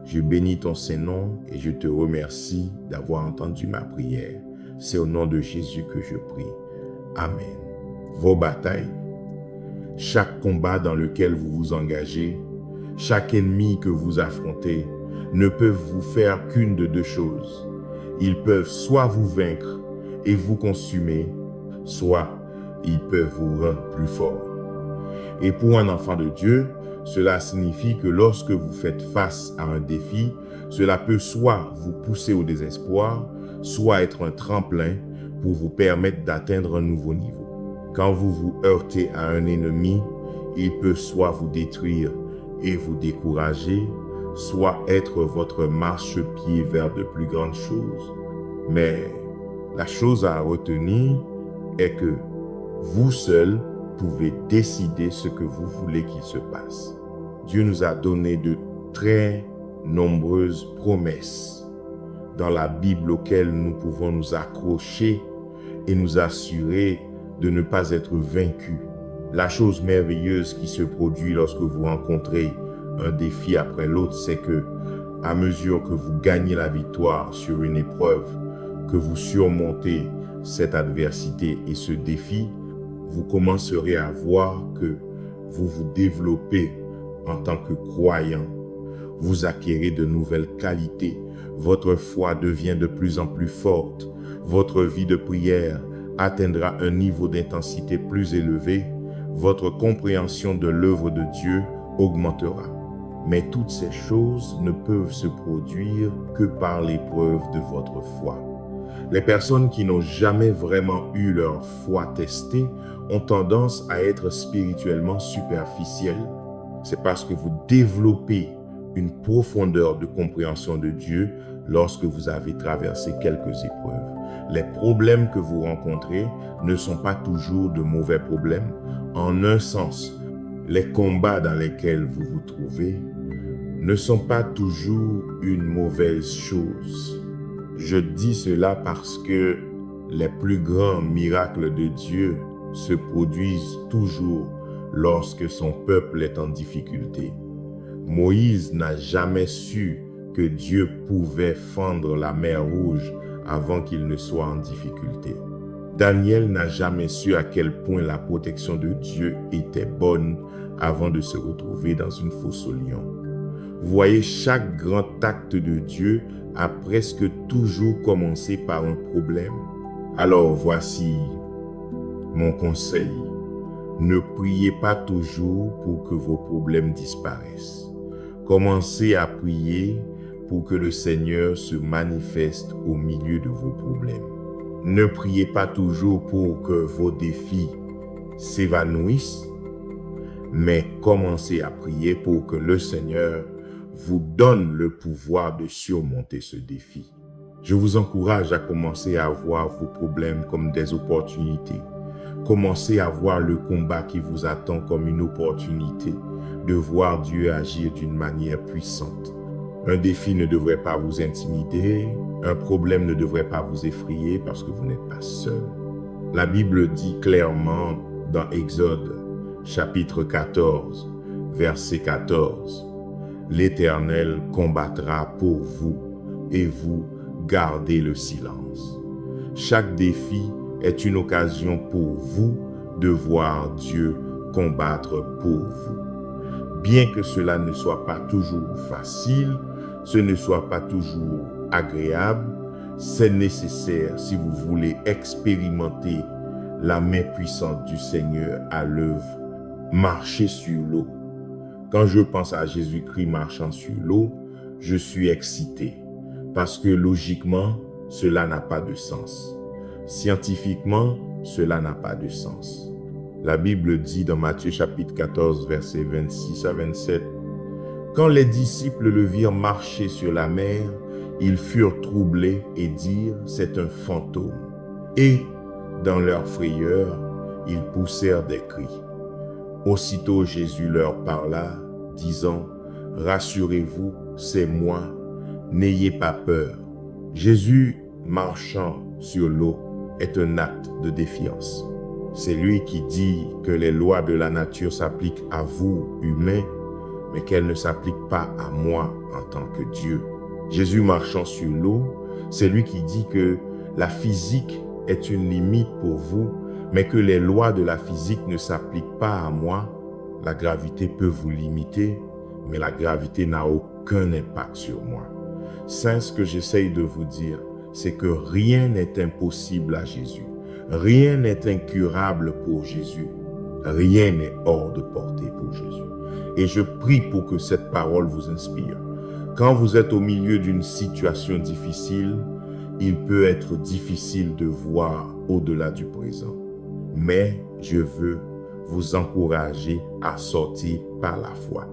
Je bénis ton Saint-Nom et je te remercie d'avoir entendu ma prière. C'est au nom de Jésus que je prie. Amen. Vos batailles, chaque combat dans lequel vous vous engagez, chaque ennemi que vous affrontez, ne peuvent vous faire qu'une de deux choses. Ils peuvent soit vous vaincre et vous consumer, soit ils peuvent vous rendre plus fort. Et pour un enfant de Dieu, cela signifie que lorsque vous faites face à un défi, cela peut soit vous pousser au désespoir, soit être un tremplin pour vous permettre d'atteindre un nouveau niveau. Quand vous vous heurtez à un ennemi, il peut soit vous détruire et vous décourager, soit être votre marchepied vers de plus grandes choses. Mais la chose à retenir est que vous seul pouvez décider ce que vous voulez qu'il se passe. Dieu nous a donné de très nombreuses promesses dans la Bible auxquelles nous pouvons nous accrocher et nous assurer de ne pas être vaincus. La chose merveilleuse qui se produit lorsque vous rencontrez un défi après l'autre, c'est que à mesure que vous gagnez la victoire sur une épreuve, que vous surmontez cette adversité et ce défi, vous commencerez à voir que vous vous développez en tant que croyant. Vous acquérez de nouvelles qualités. Votre foi devient de plus en plus forte. Votre vie de prière atteindra un niveau d'intensité plus élevé. Votre compréhension de l'œuvre de Dieu augmentera. Mais toutes ces choses ne peuvent se produire que par l'épreuve de votre foi. Les personnes qui n'ont jamais vraiment eu leur foi testée ont tendance à être spirituellement superficielles. C'est parce que vous développez une profondeur de compréhension de Dieu lorsque vous avez traversé quelques épreuves. Les problèmes que vous rencontrez ne sont pas toujours de mauvais problèmes. En un sens, les combats dans lesquels vous vous trouvez ne sont pas toujours une mauvaise chose. Je dis cela parce que les plus grands miracles de Dieu se produisent toujours lorsque son peuple est en difficulté. Moïse n'a jamais su que Dieu pouvait fendre la mer Rouge avant qu'il ne soit en difficulté. Daniel n'a jamais su à quel point la protection de Dieu était bonne avant de se retrouver dans une fosse aux lions. Vous voyez, chaque grand acte de Dieu a presque toujours commencé par un problème. Alors voici mon conseil. Ne priez pas toujours pour que vos problèmes disparaissent. Commencez à prier pour que le Seigneur se manifeste au milieu de vos problèmes. Ne priez pas toujours pour que vos défis s'évanouissent, mais commencez à prier pour que le Seigneur vous donne le pouvoir de surmonter ce défi. Je vous encourage à commencer à voir vos problèmes comme des opportunités. Commencez à voir le combat qui vous attend comme une opportunité de voir Dieu agir d'une manière puissante. Un défi ne devrait pas vous intimider, un problème ne devrait pas vous effrayer parce que vous n'êtes pas seul. La Bible dit clairement dans Exode, chapitre 14, verset 14, « L'Éternel combattra pour vous et vous gardez le silence. » Chaque défi est une occasion pour vous de voir Dieu combattre pour vous. Bien que cela ne soit pas toujours facile, ce ne soit pas toujours agréable, c'est nécessaire si vous voulez expérimenter la main puissante du Seigneur à l'œuvre. Marcher sur l'eau. Quand je pense à Jésus-Christ marchant sur l'eau, je suis excité parce que logiquement, cela n'a pas de sens. Scientifiquement, cela n'a pas de sens. La Bible dit dans Matthieu chapitre 14, versets 26 à 27, « Quand les disciples le virent marcher sur la mer, ils furent troublés et dirent, « C'est un fantôme. » Et, dans leur frayeur, ils poussèrent des cris. Aussitôt Jésus leur parla, disant, « Rassurez-vous, c'est moi, n'ayez pas peur. » Jésus marchant sur l'eau est un acte de défiance. C'est lui qui dit que les lois de la nature s'appliquent à vous, humains, mais qu'elles ne s'appliquent pas à moi en tant que Dieu. Jésus marchant sur l'eau, c'est lui qui dit que la physique est une limite pour vous, mais que les lois de la physique ne s'appliquent pas à moi. La gravité peut vous limiter, mais la gravité n'a aucun impact sur moi. C'est ce que j'essaye de vous dire, c'est que rien n'est impossible à Jésus. Rien n'est incurable pour Jésus. Rien n'est hors de portée pour Jésus. Et je prie pour que cette parole vous inspire. Quand vous êtes au milieu d'une situation difficile, il peut être difficile de voir au-delà du présent. Mais je veux vous encourager à sortir par la foi.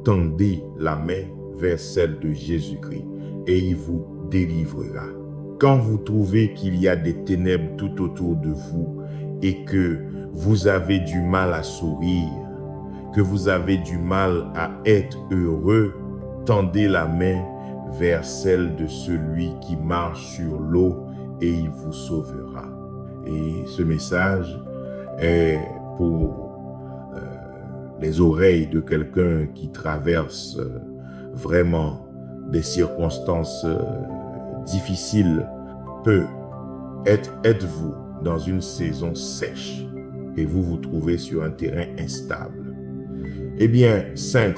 Tendez la main vers celle de Jésus-Christ et il vous délivrera. Quand vous trouvez qu'il y a des ténèbres tout autour de vous et que vous avez du mal à sourire, que vous avez du mal à être heureux, tendez la main vers celle de celui qui marche sur l'eau et il vous sauvera. Et ce message est pour les oreilles de quelqu'un qui traverse vraiment des circonstances difficiles. Êtes-vous dans une saison sèche et vous vous trouvez sur un terrain instable? Eh bien, saints,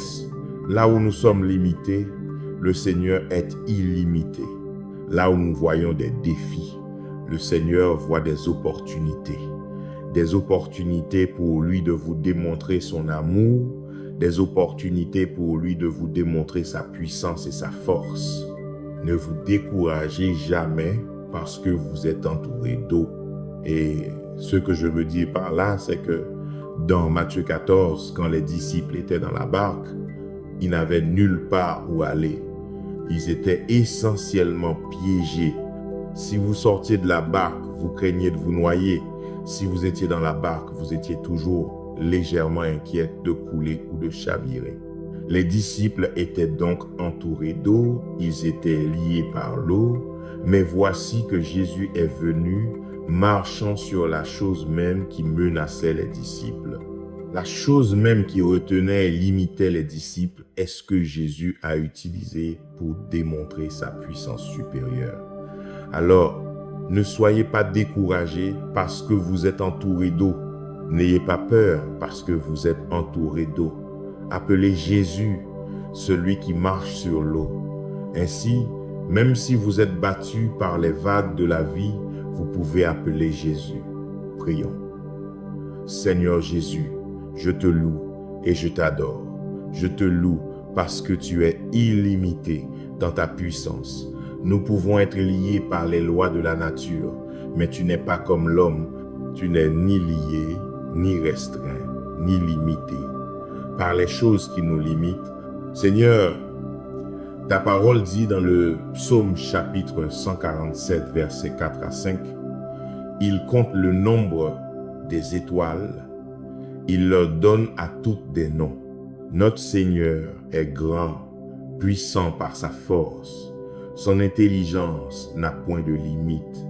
là où nous sommes limités, le Seigneur est illimité. Là où nous voyons des défis, le Seigneur voit des opportunités. Des opportunités pour lui de vous démontrer son amour, des opportunités pour lui de vous démontrer sa puissance et sa force. Ne vous découragez jamais parce que vous êtes entouré d'eau. Et ce que je veux dire par là, c'est que dans Matthieu 14, quand les disciples étaient dans la barque, ils n'avaient nulle part où aller. Ils étaient essentiellement piégés. Si vous sortiez de la barque, vous craigniez de vous noyer. Si vous étiez dans la barque, vous étiez toujours légèrement inquiet de couler ou de chavirer. Les disciples étaient donc entourés d'eau, ils étaient liés par l'eau, mais voici que Jésus est venu, marchant sur la chose même qui menaçait les disciples. La chose même qui retenait et limitait les disciples est ce que Jésus a utilisé pour démontrer sa puissance supérieure. Alors, ne soyez pas découragés parce que vous êtes entourés d'eau. N'ayez pas peur parce que vous êtes entourés d'eau. Appelez Jésus, celui qui marche sur l'eau. Ainsi, même si vous êtes battus par les vagues de la vie, vous pouvez appeler Jésus. Prions. Seigneur Jésus, je te loue et je t'adore. Je te loue parce que tu es illimité dans ta puissance. Nous pouvons être liés par les lois de la nature, mais tu n'es pas comme l'homme. Tu n'es ni lié, ni restreint, ni limité par les choses qui nous limitent. Seigneur, ta parole dit dans le psaume chapitre 147, versets 4 à 5, « Il compte le nombre des étoiles, il leur donne à toutes des noms. Notre Seigneur est grand, puissant par sa force. Son intelligence n'a point de limite.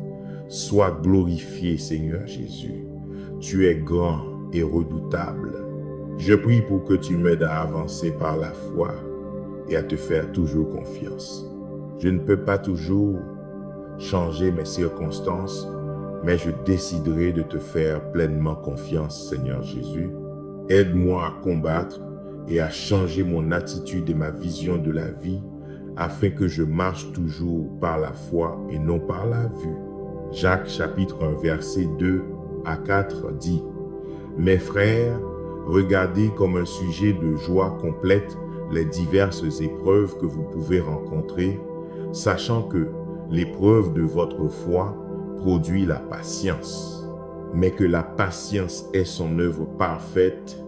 Sois glorifié, Seigneur Jésus. Tu es grand et redoutable. Je prie pour que tu m'aides à avancer par la foi et à te faire toujours confiance. Je ne peux pas toujours changer mes circonstances, mais je déciderai de te faire pleinement confiance, Seigneur Jésus. Aide-moi à combattre et à changer mon attitude et ma vision de la vie afin que je marche toujours par la foi et non par la vue. Jacques chapitre 1 verset 2 à 4 dit « Mes frères, regardez comme un sujet de joie complète les diverses épreuves que vous pouvez rencontrer, sachant que l'épreuve de votre foi produit la patience, mais que la patience ait son œuvre parfaite,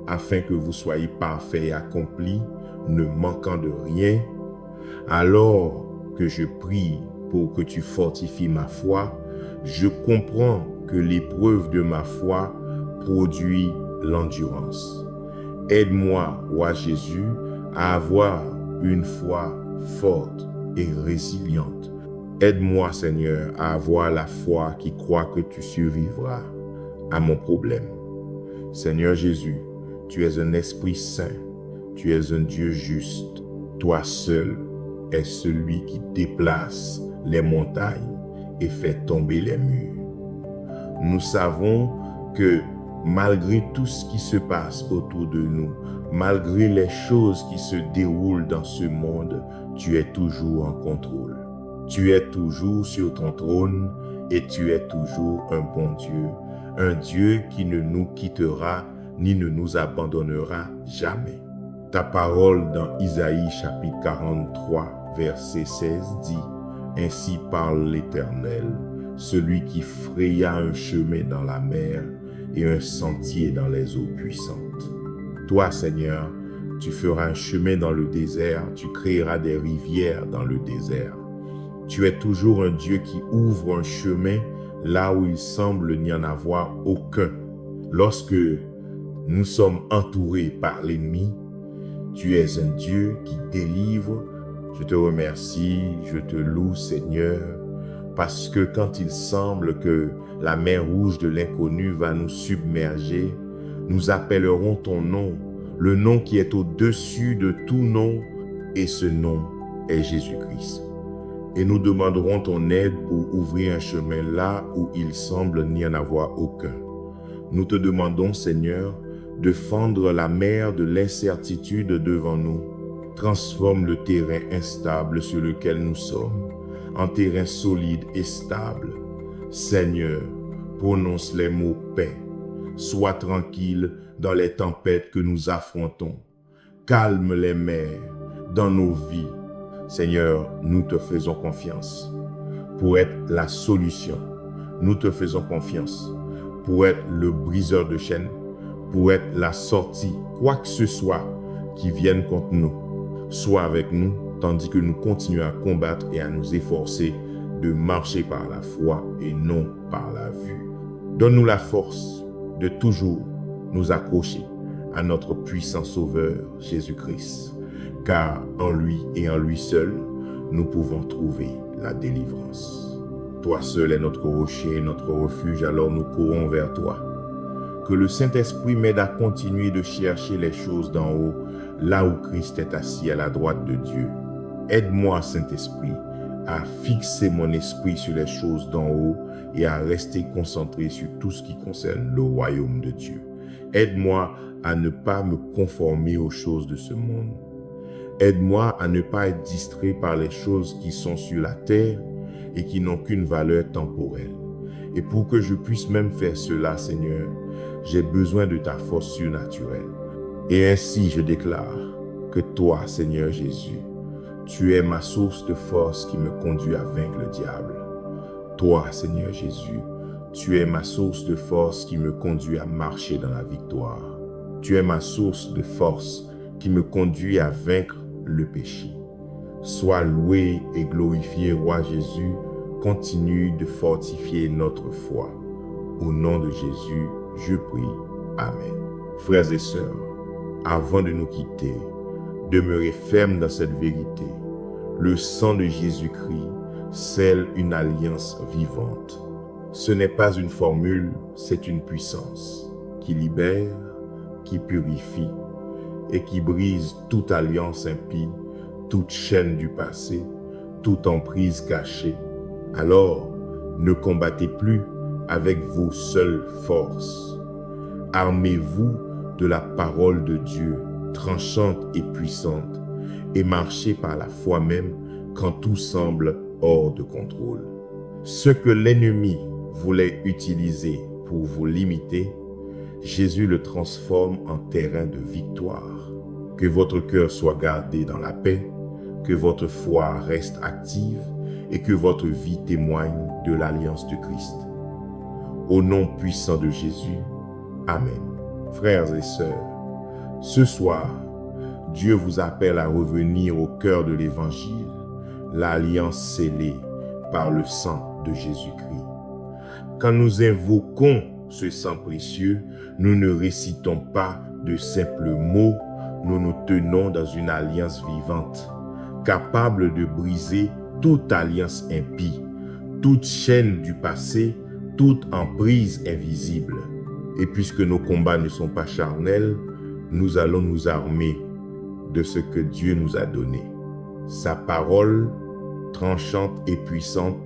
afin que vous soyez parfaits et accomplis, ne manquant de rien. Alors que je prie pour que tu fortifies ma foi, je comprends que l'épreuve de ma foi produit l'endurance. Aide-moi, roi Jésus, à avoir une foi forte et résiliente. Aide-moi, Seigneur, à avoir la foi qui croit que tu survivras à mon problème. Seigneur Jésus, tu es un Esprit Saint, tu es un Dieu juste. Toi seul es celui qui déplace les montagnes et fait tomber les murs. Nous savons que malgré tout ce qui se passe autour de nous, malgré les choses qui se déroulent dans ce monde, tu es toujours en contrôle. Tu es toujours sur ton trône et tu es toujours un Dieu qui ne nous quittera ni ne nous abandonnera jamais. Ta parole dans Isaïe chapitre 43, verset 16 dit « Ainsi parle l'Éternel, celui qui fraya un chemin dans la mer et un sentier dans les eaux puissantes. » Toi, Seigneur, Tu feras un chemin dans le désert, tu créeras des rivières dans le désert. Tu es toujours un Dieu qui ouvre un chemin là où il semble n'y en avoir aucun. Lorsque nous sommes entourés par l'ennemi, tu es un Dieu qui délivre. Je te remercie, je te loue Seigneur, parce que quand il semble que la mer rouge de l'inconnu va nous submerger, nous appellerons ton nom, le nom qui est au-dessus de tout nom, et ce nom est Jésus-Christ. Et nous demanderons ton aide pour ouvrir un chemin là où il semble n'y en avoir aucun. Nous te demandons, Seigneur, de fendre la mer de l'incertitude devant nous. Transforme le terrain instable sur lequel nous sommes en terrain solide et stable. Seigneur, prononce les mots paix. Sois tranquille dans les tempêtes que nous affrontons. Calme les mers dans nos vies. Seigneur, nous te faisons confiance pour être la solution. Nous te faisons confiance pour être le briseur de chaînes, pour être la sortie, quoi que ce soit qui vienne contre nous. Sois avec nous, tandis que nous continuons à combattre et à nous efforcer de marcher par la foi et non par la vue. Donne-nous la force de toujours nous accrocher à notre puissant Sauveur Jésus-Christ, car en lui et en lui seul, nous pouvons trouver la délivrance. Toi seul est notre rocher et notre refuge, alors nous courons vers toi. Que le Saint-Esprit m'aide à continuer de chercher les choses d'en haut, là où Christ est assis à la droite de Dieu. Aide-moi, Saint-Esprit, à fixer mon esprit sur les choses d'en haut et à rester concentré sur tout ce qui concerne le royaume de Dieu. Aide-moi à ne pas me conformer aux choses de ce monde. Aide-moi à ne pas être distrait par les choses qui sont sur la terre et qui n'ont qu'une valeur temporelle. Et pour que je puisse même faire cela, Seigneur, j'ai besoin de ta force surnaturelle. Et ainsi je déclare que toi, Seigneur Jésus, tu es ma source de force qui me conduit à vaincre le diable. Toi, Seigneur Jésus, tu es ma source de force qui me conduit à marcher dans la victoire. Tu es ma source de force qui me conduit à vaincre le péché. Sois loué et glorifié, Roi Jésus, continue de fortifier notre foi. Au nom de Jésus, je prie. Amen. Frères et sœurs, avant de nous quitter, demeurez fermes dans cette vérité. Le sang de Jésus-Christ scelle une alliance vivante. Ce n'est pas une formule, c'est une puissance qui libère, qui purifie et qui brise toute alliance impie, toute chaîne du passé, toute emprise cachée. Alors, ne combattez plus avec vos seules forces. Armez-vous de la parole de Dieu, tranchante et puissante, et marchez par la foi même quand tout semble hors de contrôle. Ce que l'ennemi voulait utiliser pour vous limiter, Jésus le transforme en terrain de victoire. Que votre cœur soit gardé dans la paix, que votre foi reste active et que votre vie témoigne de l'alliance de Christ. Au nom puissant de Jésus, Amen. Frères et sœurs, ce soir, Dieu vous appelle à revenir au cœur de l'Évangile, l'alliance scellée par le sang de Jésus-Christ. Quand nous invoquons ce sang précieux, nous ne récitons pas de simples mots, nous nous tenons dans une alliance vivante, capable de briser toute alliance impie, toute chaîne du passé, toute emprise invisible. Et puisque nos combats ne sont pas charnels, nous allons nous armer de ce que Dieu nous a donné. Sa parole tranchante et puissante,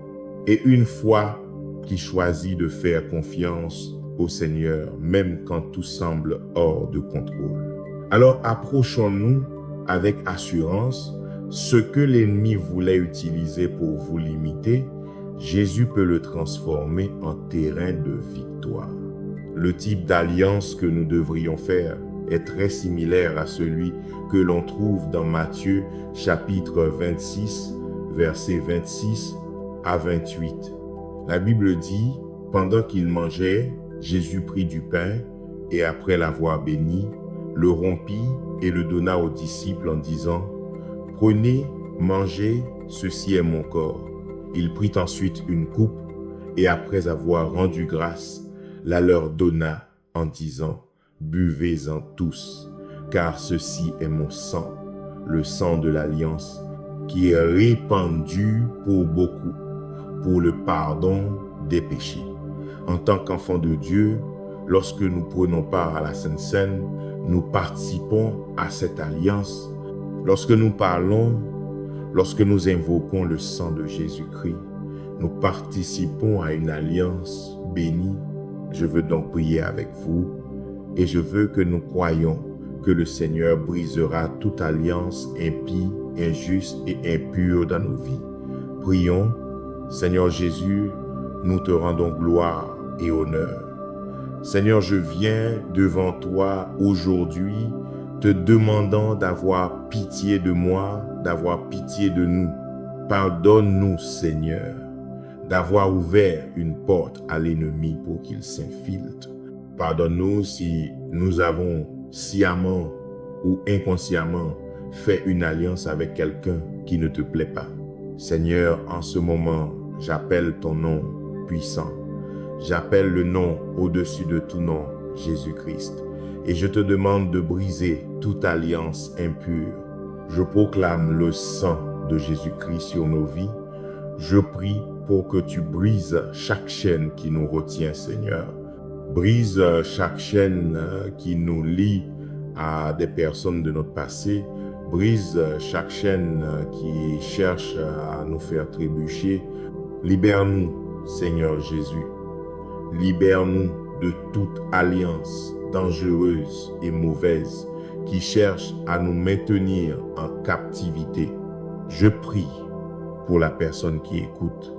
et une foi qui choisit de faire confiance au Seigneur, même quand tout semble hors de contrôle. Alors approchons-nous avec assurance. Ce que l'ennemi voulait utiliser pour vous limiter, Jésus peut le transformer en terrain de victoire. Le type d'alliance que nous devrions faire est très similaire à celui que l'on trouve dans Matthieu chapitre 26, versets 26 à 28. La Bible dit, pendant qu'il mangeait, Jésus prit du pain et après l'avoir béni, le rompit et le donna aux disciples en disant, « Prenez, mangez, ceci est mon corps. » Il prit ensuite une coupe, et après avoir rendu grâce, la leur donna en disant, « Buvez-en tous, car ceci est mon sang, le sang de l'alliance, qui est répandu pour beaucoup, pour le pardon des péchés. » En tant qu'enfants de Dieu, lorsque nous prenons part à la Sainte Seine, nous participons à cette alliance. Lorsque nous parlons, lorsque nous invoquons le sang de Jésus-Christ, nous participons à une alliance bénie. Je veux donc prier avec vous et je veux que nous croyions que le Seigneur brisera toute alliance impie, injuste et impure dans nos vies. Prions. Seigneur Jésus, nous te rendons gloire et honneur. Seigneur, je viens devant toi aujourd'hui te demandant d'avoir pitié de moi, d'avoir pitié de nous. Pardonne-nous, Seigneur, d'avoir ouvert une porte à l'ennemi pour qu'il s'infiltre. Pardonne-nous si nous avons sciemment ou inconsciemment fait une alliance avec quelqu'un qui ne te plaît pas. Seigneur, en ce moment, j'appelle ton nom puissant. J'appelle le nom au-dessus de tout nom, Jésus-Christ. Et je te demande de briser toute alliance impure. Je proclame le sang de Jésus-Christ sur nos vies. Je prie pour que tu brises chaque chaîne qui nous retient, Seigneur. Brise chaque chaîne qui nous lie à des personnes de notre passé. Brise chaque chaîne qui cherche à nous faire trébucher. Libère-nous, Seigneur Jésus. Libère-nous de toute alliance dangereuse et mauvaise qui cherche à nous maintenir en captivité. Je prie pour la personne qui écoute.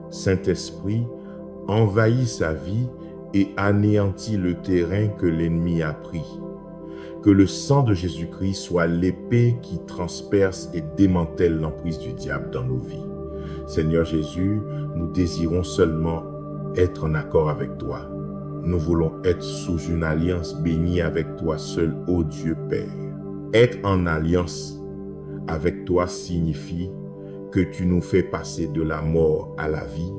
Saint-Esprit, envahis sa vie et anéantis le terrain que l'ennemi a pris. Que le sang de Jésus-Christ soit l'épée qui transperce et démantèle l'emprise du diable dans nos vies. Seigneur Jésus, nous désirons seulement être en accord avec toi. Nous voulons être sous une alliance bénie avec toi seul, ô Dieu Père. Être en alliance avec toi signifie que tu nous fais passer de la mort à la vie.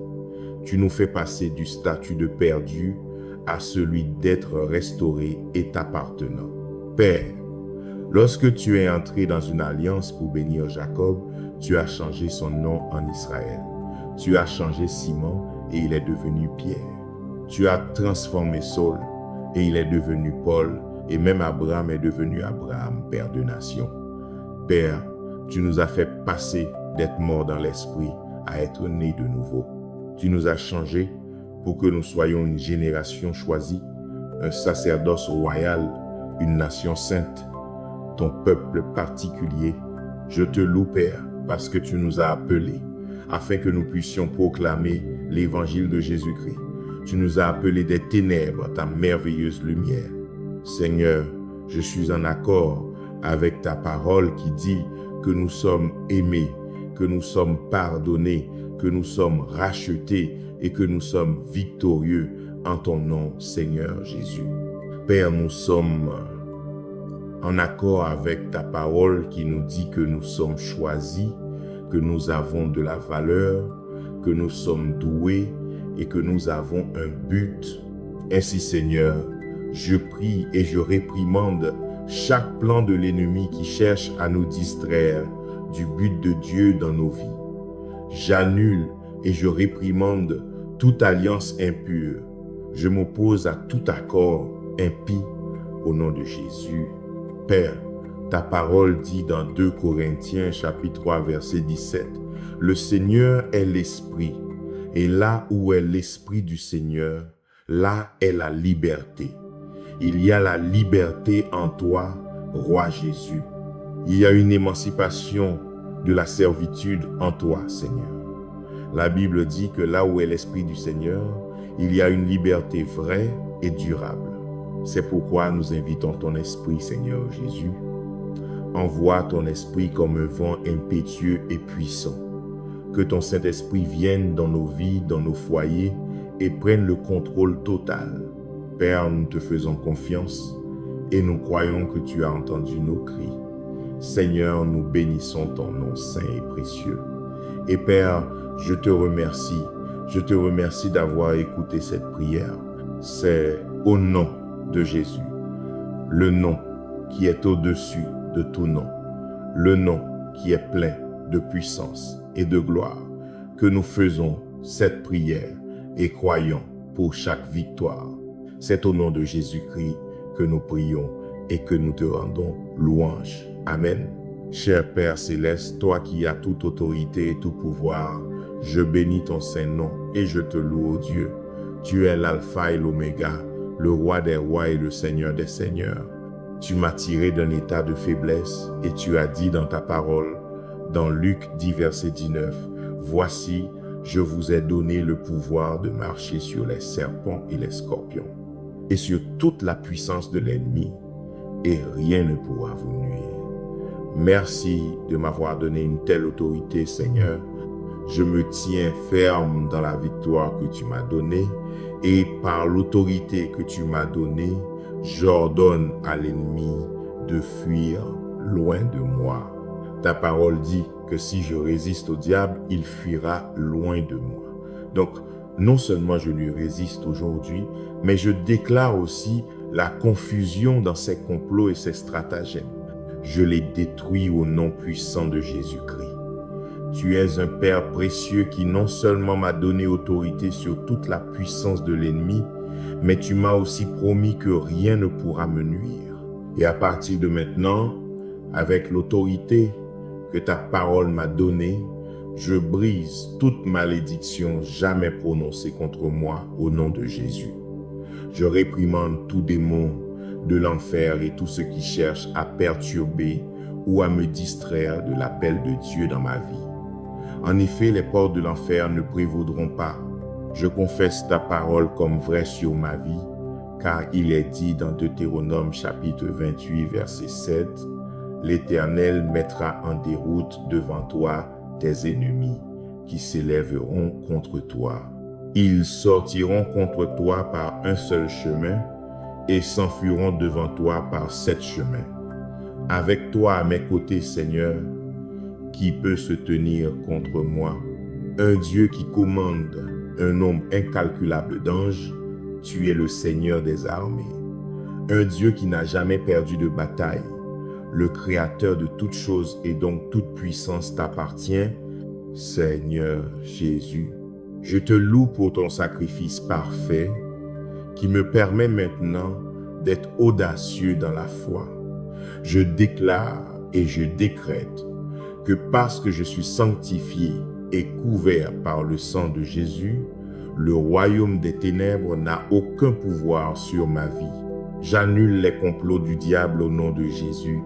Tu nous fais passer du statut de perdu à celui d'être restauré et t'appartenant. Père, lorsque tu es entré dans une alliance pour bénir Jacob, tu as changé son nom en Israël. Tu as changé Simon et il est devenu Pierre. Tu as transformé Saul et il est devenu Paul, et même Abraham est devenu Abraham, Père de nations. Père, tu nous as fait passer d'être morts dans l'esprit à être nés de nouveau. Tu nous as changés pour que nous soyons une génération choisie, un sacerdoce royal, une nation sainte, ton peuple particulier. Je te loue, Père, parce que tu nous as appelés, afin que nous puissions proclamer l'évangile de Jésus-Christ. Tu nous as appelés des ténèbres à ta merveilleuse lumière. Seigneur, je suis en accord avec ta parole qui dit que nous sommes aimés, que nous sommes pardonnés, que nous sommes rachetés et que nous sommes victorieux en ton nom, Seigneur Jésus. Père, nous sommes en accord avec ta parole qui nous dit que nous sommes choisis, que nous avons de la valeur, que nous sommes doués et que nous avons un but. Ainsi, Seigneur, je prie et je réprimande chaque plan de l'ennemi qui cherche à nous distraire du but de Dieu dans nos vies. J'annule et je réprimande toute alliance impure. Je m'oppose à tout accord impie au nom de Jésus. Père, ta parole dit dans 2 Corinthiens chapitre 3 verset 17, « Le Seigneur est l'Esprit, et là où est l'Esprit du Seigneur, là est la liberté. Il y a la liberté en toi, Roi Jésus. Il y a une émancipation de la servitude en toi, Seigneur. La Bible dit que là où est l'Esprit du Seigneur, il y a une liberté vraie et durable. C'est pourquoi nous invitons ton Esprit, Seigneur Jésus. Envoie ton Esprit comme un vent impétueux et puissant. Que ton Saint-Esprit vienne dans nos vies, dans nos foyers et prenne le contrôle total. Père, nous te faisons confiance et nous croyons que tu as entendu nos cris. Seigneur, nous bénissons ton nom saint et précieux. Et Père, je te remercie. Je te remercie d'avoir écouté cette prière. C'est au nom de Jésus, le nom qui est au-dessus de tout nom, le nom qui est plein de puissance et de gloire, que nous faisons cette prière et croyons pour chaque victoire. C'est au nom de Jésus-Christ que nous prions et que nous te rendons louange. Amen. Cher Père Céleste, toi qui as toute autorité et tout pouvoir, je bénis ton saint nom et je te loue, ô Dieu. Tu es l'alpha et l'oméga, le roi des rois et le seigneur des seigneurs. Tu m'as tiré d'un état de faiblesse et tu as dit dans ta parole, dans Luc 10, verset 19, « Voici, je vous ai donné le pouvoir de marcher sur les serpents et les scorpions, et sur toute la puissance de l'ennemi, et rien ne pourra vous nuire. » Merci de m'avoir donné une telle autorité, Seigneur. Je me tiens ferme dans la victoire que tu m'as donnée, et par l'autorité que tu m'as donnée, j'ordonne à l'ennemi de fuir loin de moi. Ta parole dit que si je résiste au diable, il fuira loin de moi. Donc, non seulement je lui résiste aujourd'hui, mais je déclare aussi la confusion dans ses complots et ses stratagèmes. Je les détruis au nom puissant de Jésus-Christ. Tu es un Père précieux qui non seulement m'a donné autorité sur toute la puissance de l'ennemi, mais tu m'as aussi promis que rien ne pourra me nuire. Et à partir de maintenant, avec l'autorité que ta parole m'a donnée, je brise toute malédiction jamais prononcée contre moi au nom de Jésus. Je réprimande tout démon de l'enfer et tous ceux qui cherchent à perturber ou à me distraire de l'appel de Dieu dans ma vie. En effet, les portes de l'enfer ne prévaudront pas. Je confesse ta parole comme vraie sur ma vie, car il est dit dans Deutéronome chapitre 28, verset 7, « L'Éternel mettra en déroute devant toi tes ennemis qui s'élèveront contre toi. Ils sortiront contre toi par un seul chemin et s'enfuiront devant toi par 7 chemins. Avec toi à mes côtés, Seigneur, qui peut se tenir contre moi? Un Dieu qui commande un nombre incalculable d'anges, tu es le Seigneur des armées. Un Dieu qui n'a jamais perdu de bataille, le Créateur de toutes choses et donc toute puissance t'appartient, Seigneur Jésus. Je te loue pour ton sacrifice parfait qui me permet maintenant d'être audacieux dans la foi. Je déclare et je décrète que parce que je suis sanctifié et couvert par le sang de Jésus, le royaume des ténèbres n'a aucun pouvoir sur ma vie. J'annule les complots du diable au nom de Jésus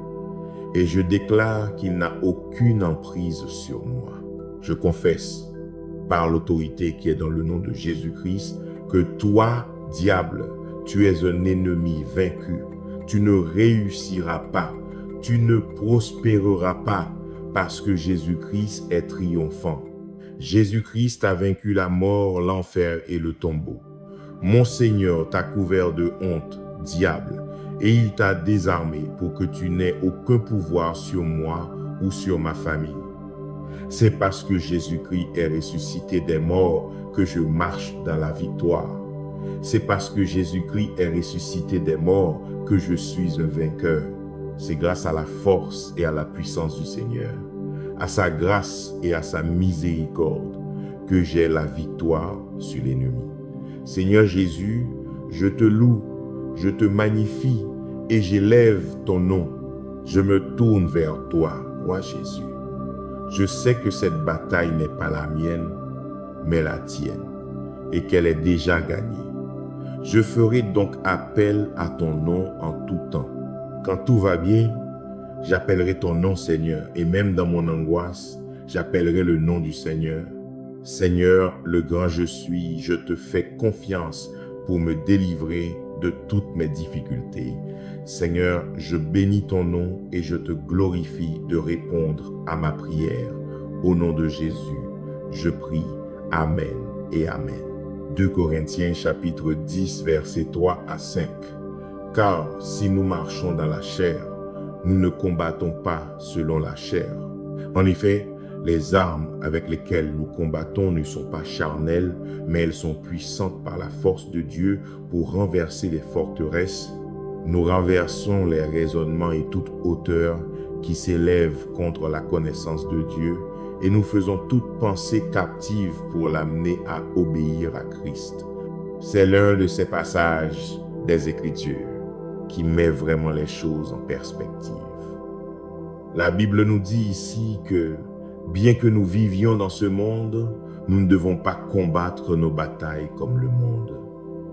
et je déclare qu'il n'a aucune emprise sur moi. Je confesse par l'autorité qui est dans le nom de Jésus-Christ que toi, diable, tu es un ennemi vaincu. Tu ne réussiras pas, tu ne prospéreras pas parce que Jésus-Christ est triomphant. Jésus-Christ a vaincu la mort, l'enfer et le tombeau. Mon Seigneur t'a couvert de honte, diable, et il t'a désarmé pour que tu n'aies aucun pouvoir sur moi ou sur ma famille. C'est parce que Jésus-Christ est ressuscité des morts que je marche dans la victoire. C'est parce que Jésus-Christ est ressuscité des morts que je suis un vainqueur. C'est grâce à la force et à la puissance du Seigneur, à sa grâce et à sa miséricorde, que j'ai la victoire sur l'ennemi. Seigneur Jésus, je te loue, je te magnifie et j'élève ton nom. Je me tourne vers toi, roi Jésus. Je sais que cette bataille n'est pas la mienne, mais la tienne, et qu'elle est déjà gagnée. Je ferai donc appel à ton nom en tout temps. Quand tout va bien, j'appellerai ton nom, Seigneur, et même dans mon angoisse, j'appellerai le nom du Seigneur. Seigneur, le grand je suis, je te fais confiance pour me délivrer de toutes mes difficultés. Seigneur, je bénis ton nom et je te glorifie de répondre à ma prière. Au nom de Jésus, je prie. Amen et Amen. 2 Corinthiens chapitre 10, versets 3 à 5. Car si nous marchons dans la chair, nous ne combattons pas selon la chair. En effet, les armes avec lesquelles nous combattons ne sont pas charnelles, mais elles sont puissantes par la force de Dieu pour renverser les forteresses. Nous renversons les raisonnements et toute hauteur qui s'élève contre la connaissance de Dieu, et nous faisons toute pensée captive pour l'amener à obéir à Christ. C'est l'un de ces passages des Écritures qui met vraiment les choses en perspective. La Bible nous dit ici que, bien que nous vivions dans ce monde, nous ne devons pas combattre nos batailles comme le monde.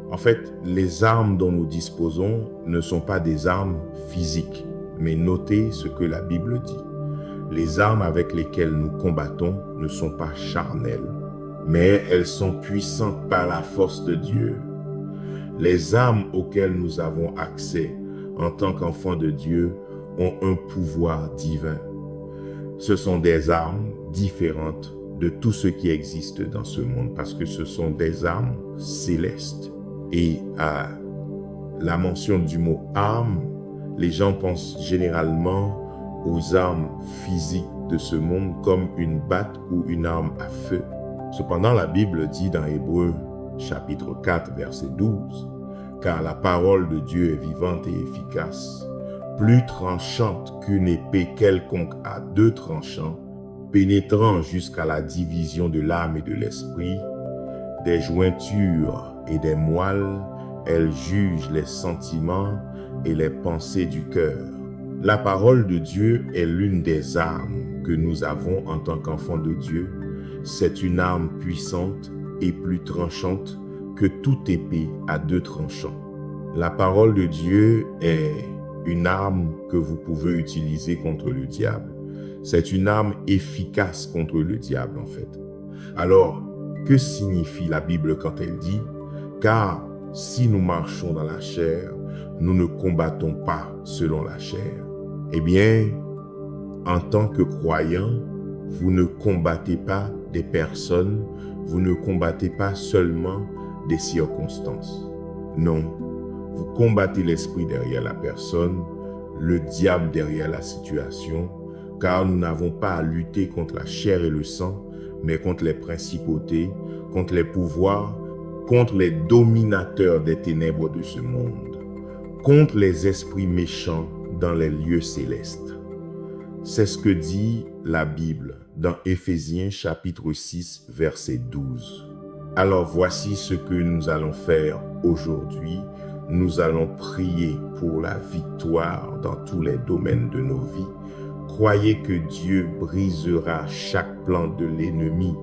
En fait, les armes dont nous disposons ne sont pas des armes physiques, mais notez ce que la Bible dit. Les armes avec lesquelles nous combattons ne sont pas charnelles, mais elles sont puissantes par la force de Dieu. Les armes auxquelles nous avons accès en tant qu'enfants de Dieu ont un pouvoir divin. Ce sont des armes différentes de tout ce qui existe dans ce monde parce que ce sont des armes célestes. Et à la mention du mot arme, les gens pensent généralement aux armes physiques de ce monde comme une batte ou une arme à feu. Cependant, la Bible dit dans Hébreux chapitre 4, verset 12, « Car la parole de Dieu est vivante et efficace, plus tranchante qu'une épée quelconque à deux tranchants, pénétrant jusqu'à la division de l'âme et de l'esprit, des jointures et des moelles, elle juge les sentiments et les pensées du cœur. » La parole de Dieu est l'une des armes que nous avons en tant qu'enfants de Dieu. C'est une arme puissante et plus tranchante que toute épée à deux tranchants. La parole de Dieu est une arme que vous pouvez utiliser contre le diable. C'est une arme efficace contre le diable en fait. Alors, que signifie la Bible quand elle dit « Car si nous marchons dans la chair, nous ne combattons pas selon la chair ». Eh bien, en tant que croyant, vous ne combattez pas des personnes, vous ne combattez pas seulement des circonstances. Non, vous combattez l'esprit derrière la personne, le diable derrière la situation, car nous n'avons pas à lutter contre la chair et le sang, mais contre les principautés, contre les pouvoirs, contre les dominateurs des ténèbres de ce monde, contre les esprits méchants dans les lieux célestes. C'est ce que dit la Bible dans Éphésiens chapitre 6, verset 12. Alors voici ce que nous allons faire aujourd'hui. Nous allons prier pour la victoire dans tous les domaines de nos vies. Croyez que Dieu brisera chaque plan de l'ennemi.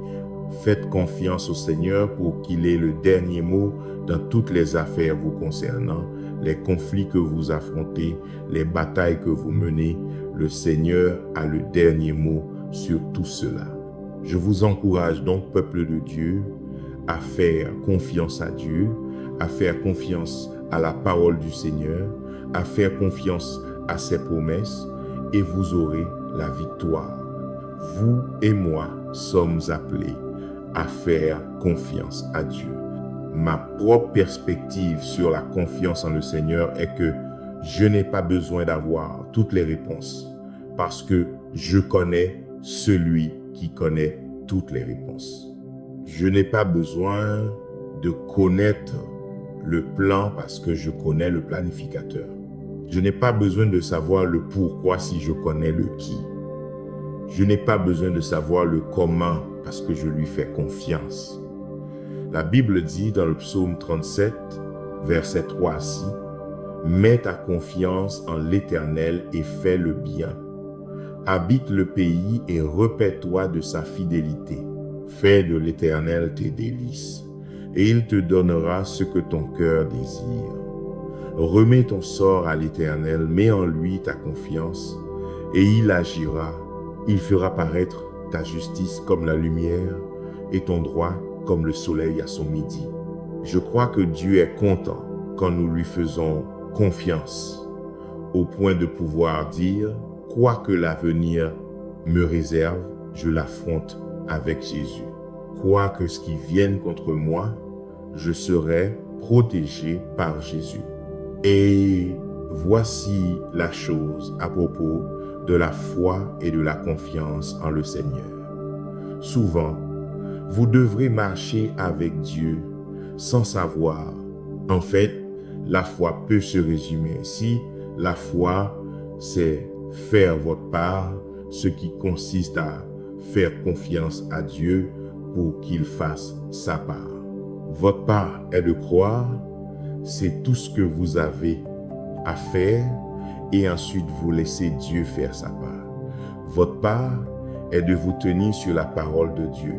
Faites confiance au Seigneur pour qu'il ait le dernier mot dans toutes les affaires vous concernant, les conflits que vous affrontez, les batailles que vous menez. Le Seigneur a le dernier mot sur tout cela. Je vous encourage donc, peuple de Dieu, à faire confiance à Dieu, à faire confiance à la parole du Seigneur, à faire confiance à ses promesses, et vous aurez la victoire. Vous et moi sommes appelés à faire confiance à Dieu. Ma propre perspective sur la confiance en le Seigneur est que je n'ai pas besoin d'avoir toutes les réponses parce que je connais celui qui connaît toutes les réponses. Je n'ai pas besoin de connaître le plan parce que je connais le planificateur. Je n'ai pas besoin de savoir le pourquoi si je connais le qui. Je n'ai pas besoin de savoir le comment parce que je lui fais confiance. La Bible dit dans le psaume 37, verset 3 à 6, « Mets ta confiance en l'Éternel et fais le bien. Habite le pays et repais-toi de sa fidélité. Fais de l'Éternel tes délices, et il te donnera ce que ton cœur désire. Remets ton sort à l'Éternel, mets en lui ta confiance, et il agira. Il fera paraître ta justice comme la lumière, et ton droit comme le soleil à son midi. » Je crois que Dieu est content quand nous lui faisons confiance, au point de pouvoir dire « Quoi que l'avenir me réserve, je l'affronte avec Jésus. Quoi que ce qui vienne contre moi, je serai protégé par Jésus. » Et voici la chose à propos de la foi et de la confiance en le Seigneur. Souvent, vous devrez marcher avec Dieu sans savoir. En fait, la foi peut se résumer ainsi. La foi, c'est faire votre part, ce qui consiste à faire confiance à Dieu pour qu'il fasse sa part. Votre part est de croire, c'est tout ce que vous avez à faire et ensuite vous laissez Dieu faire sa part. Votre part est de vous tenir sur la parole de Dieu.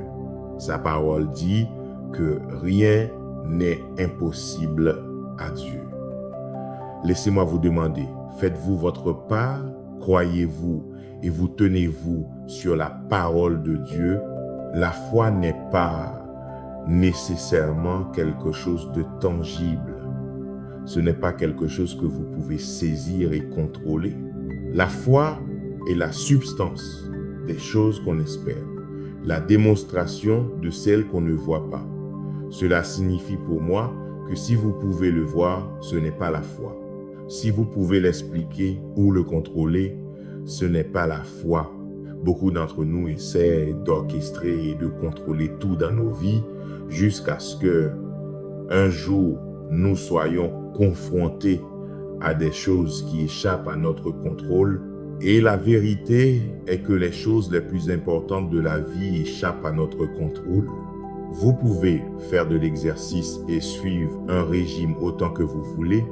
Sa parole dit que rien n'est impossible à Dieu. Laissez-moi vous demander, faites-vous votre part, croyez-vous et vous tenez-vous sur la parole de Dieu? La foi n'est pas nécessairement quelque chose de tangible. Ce n'est pas quelque chose que vous pouvez saisir et contrôler. La foi est la substance des choses qu'on espère, la démonstration de celles qu'on ne voit pas. Cela signifie pour moi que si vous pouvez le voir, ce n'est pas la foi. Si vous pouvez l'expliquer ou le contrôler, ce n'est pas la foi. Beaucoup d'entre nous essaient d'orchestrer et de contrôler tout dans nos vies jusqu'à ce que un jour nous soyons confrontés à des choses qui échappent à notre contrôle. Et la vérité est que les choses les plus importantes de la vie échappent à notre contrôle. Vous pouvez faire de l'exercice et suivre un régime autant que vous voulez,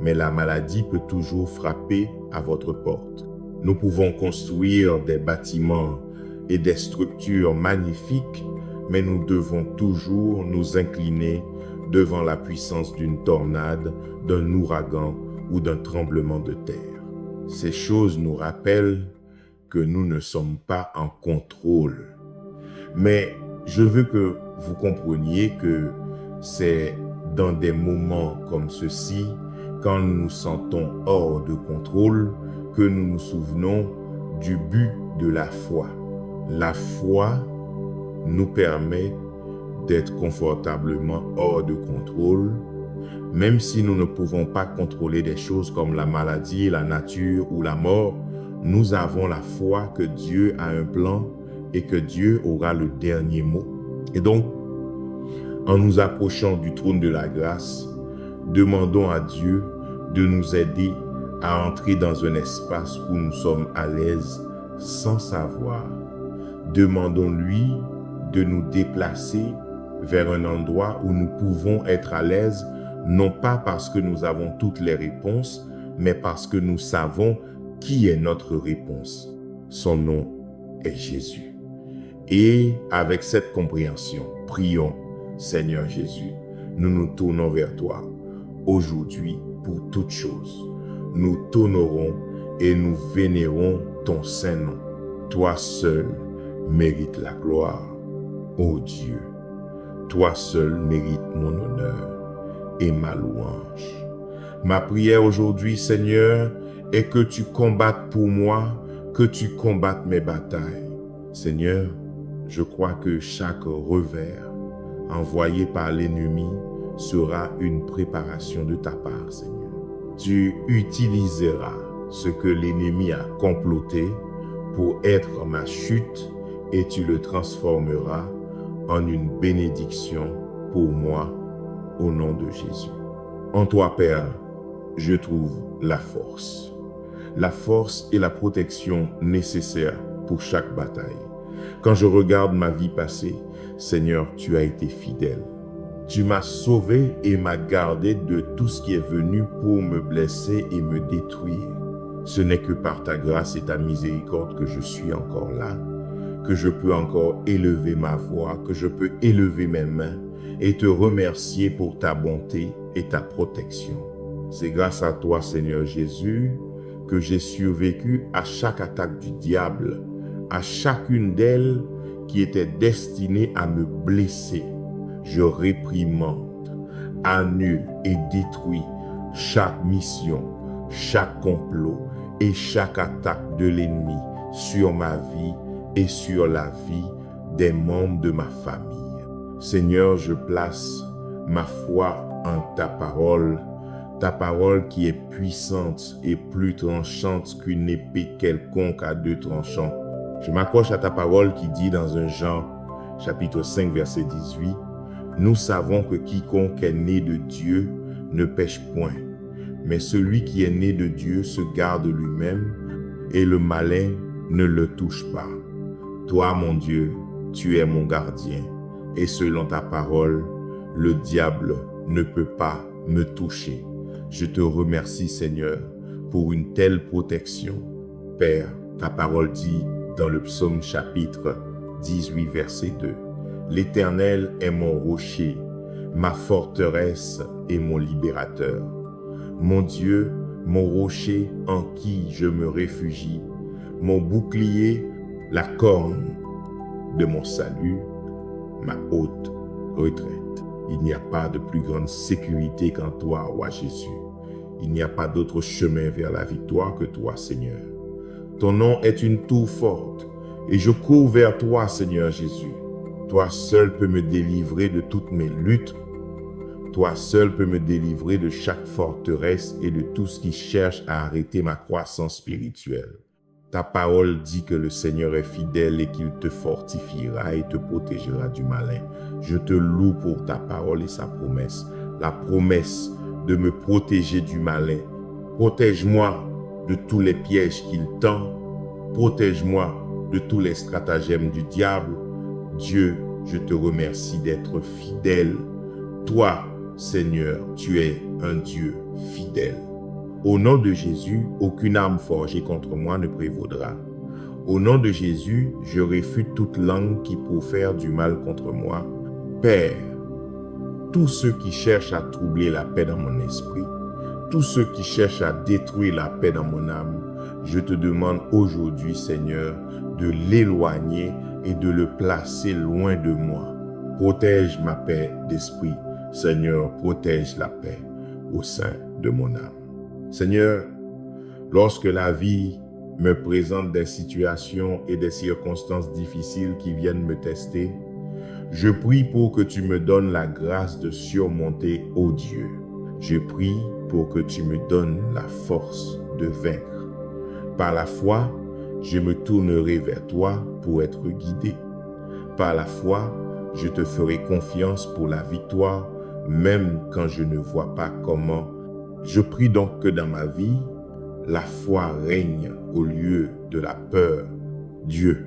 mais la maladie peut toujours frapper à votre porte. Nous pouvons construire des bâtiments et des structures magnifiques, mais nous devons toujours nous incliner devant la puissance d'une tornade, d'un ouragan ou d'un tremblement de terre. Ces choses nous rappellent que nous ne sommes pas en contrôle. Mais je veux que vous compreniez que c'est dans des moments comme ceci, quand nous nous sentons hors de contrôle, que nous nous souvenons du but de la foi. La foi nous permet d'être confortablement hors de contrôle, même si nous ne pouvons pas contrôler des choses comme la maladie, la nature ou la mort. Nous avons la foi que Dieu a un plan et que Dieu aura le dernier mot. Et donc, en nous approchant du trône de la grâce, demandons à Dieu de nous aider à entrer dans un espace où nous sommes à l'aise sans savoir. Demandons-lui de nous déplacer vers un endroit où nous pouvons être à l'aise, non pas parce que nous avons toutes les réponses, mais parce que nous savons qui est notre réponse. Son nom est Jésus. Et avec cette compréhension, prions, Seigneur Jésus, nous nous tournons vers toi aujourd'hui pour toutes choses. Nous t'honorons et nous vénérons ton saint nom. Toi seul mérites la gloire, ô Dieu. Toi seul mérites mon honneur et ma louange. Ma prière aujourd'hui, Seigneur, est que tu combattes pour moi, que tu combattes mes batailles. Seigneur, je crois que chaque revers envoyé par l'ennemi sera une préparation de ta part, Seigneur. Tu utiliseras ce que l'ennemi a comploté pour être ma chute et tu le transformeras en une bénédiction pour moi au nom de Jésus. En toi, Père, je trouve la force et la protection nécessaires pour chaque bataille. Quand je regarde ma vie passée, Seigneur, tu as été fidèle. Tu m'as sauvé et m'as gardé de tout ce qui est venu pour me blesser et me détruire. Ce n'est que par ta grâce et ta miséricorde que je suis encore là, que je peux encore élever ma voix, que je peux élever mes mains et te remercier pour ta bonté et ta protection. C'est grâce à toi, Seigneur Jésus, que j'ai survécu à chaque attaque du diable, à chacune d'elles qui était destinée à me blesser. Je réprimande, annule et détruis chaque mission, chaque complot et chaque attaque de l'ennemi sur ma vie et sur la vie des membres de ma famille. Seigneur, je place ma foi en ta parole Ta parole qui est puissante et plus tranchante qu'une épée quelconque à deux tranchants. Je m'accroche à ta parole qui dit dans 1 Jean, chapitre 5, verset 18, « Nous savons que quiconque est né de Dieu ne pêche point, mais celui qui est né de Dieu se garde lui-même, et le malin ne le touche pas. Toi, mon Dieu, tu es mon gardien, et selon ta parole, le diable ne peut pas me toucher. » Je te remercie, Seigneur, pour une telle protection. Père, ta parole dit dans le psaume chapitre 18, verset 2, « L'Éternel est mon rocher, ma forteresse et mon libérateur. Mon Dieu, mon rocher en qui je me réfugie, mon bouclier, la corne de mon salut, ma haute retraite. » Il n'y a pas de plus grande sécurité qu'en toi, roi Jésus. Il n'y a pas d'autre chemin vers la victoire que toi, Seigneur. Ton nom est une tour forte, et je cours vers toi, Seigneur Jésus. Toi seul peux me délivrer de toutes mes luttes. Toi seul peux me délivrer de chaque forteresse et de tout ce qui cherche à arrêter ma croissance spirituelle. Ta parole dit que le Seigneur est fidèle et qu'il te fortifiera et te protégera du malin. Je te loue pour ta parole et sa promesse. La promesse de me protéger du malin. Protège-moi de tous les pièges qu'il tend. Protège-moi de tous les stratagèmes du diable. Dieu, je te remercie d'être fidèle. Toi, Seigneur, tu es un Dieu fidèle. Au nom de Jésus, aucune arme forgée contre moi ne prévaudra. Au nom de Jésus, je réfute toute langue qui profère du mal contre moi. Père, tous ceux qui cherchent à troubler la paix dans mon esprit, tous ceux qui cherchent à détruire la paix dans mon âme, je te demande aujourd'hui, Seigneur, de l'éloigner et de le placer loin de moi. Protège ma paix d'esprit. Seigneur, protège la paix au sein de mon âme. Seigneur, lorsque la vie me présente des situations et des circonstances difficiles qui viennent me tester, je prie pour que tu me donnes la grâce de surmonter, ô Dieu. Je prie pour que tu me donnes la force de vaincre. Par la foi, je me tournerai vers toi pour être guidé. Par la foi, je te ferai confiance pour la victoire, même quand je ne vois pas comment. Je prie donc que dans ma vie, la foi règne au lieu de la peur. Dieu,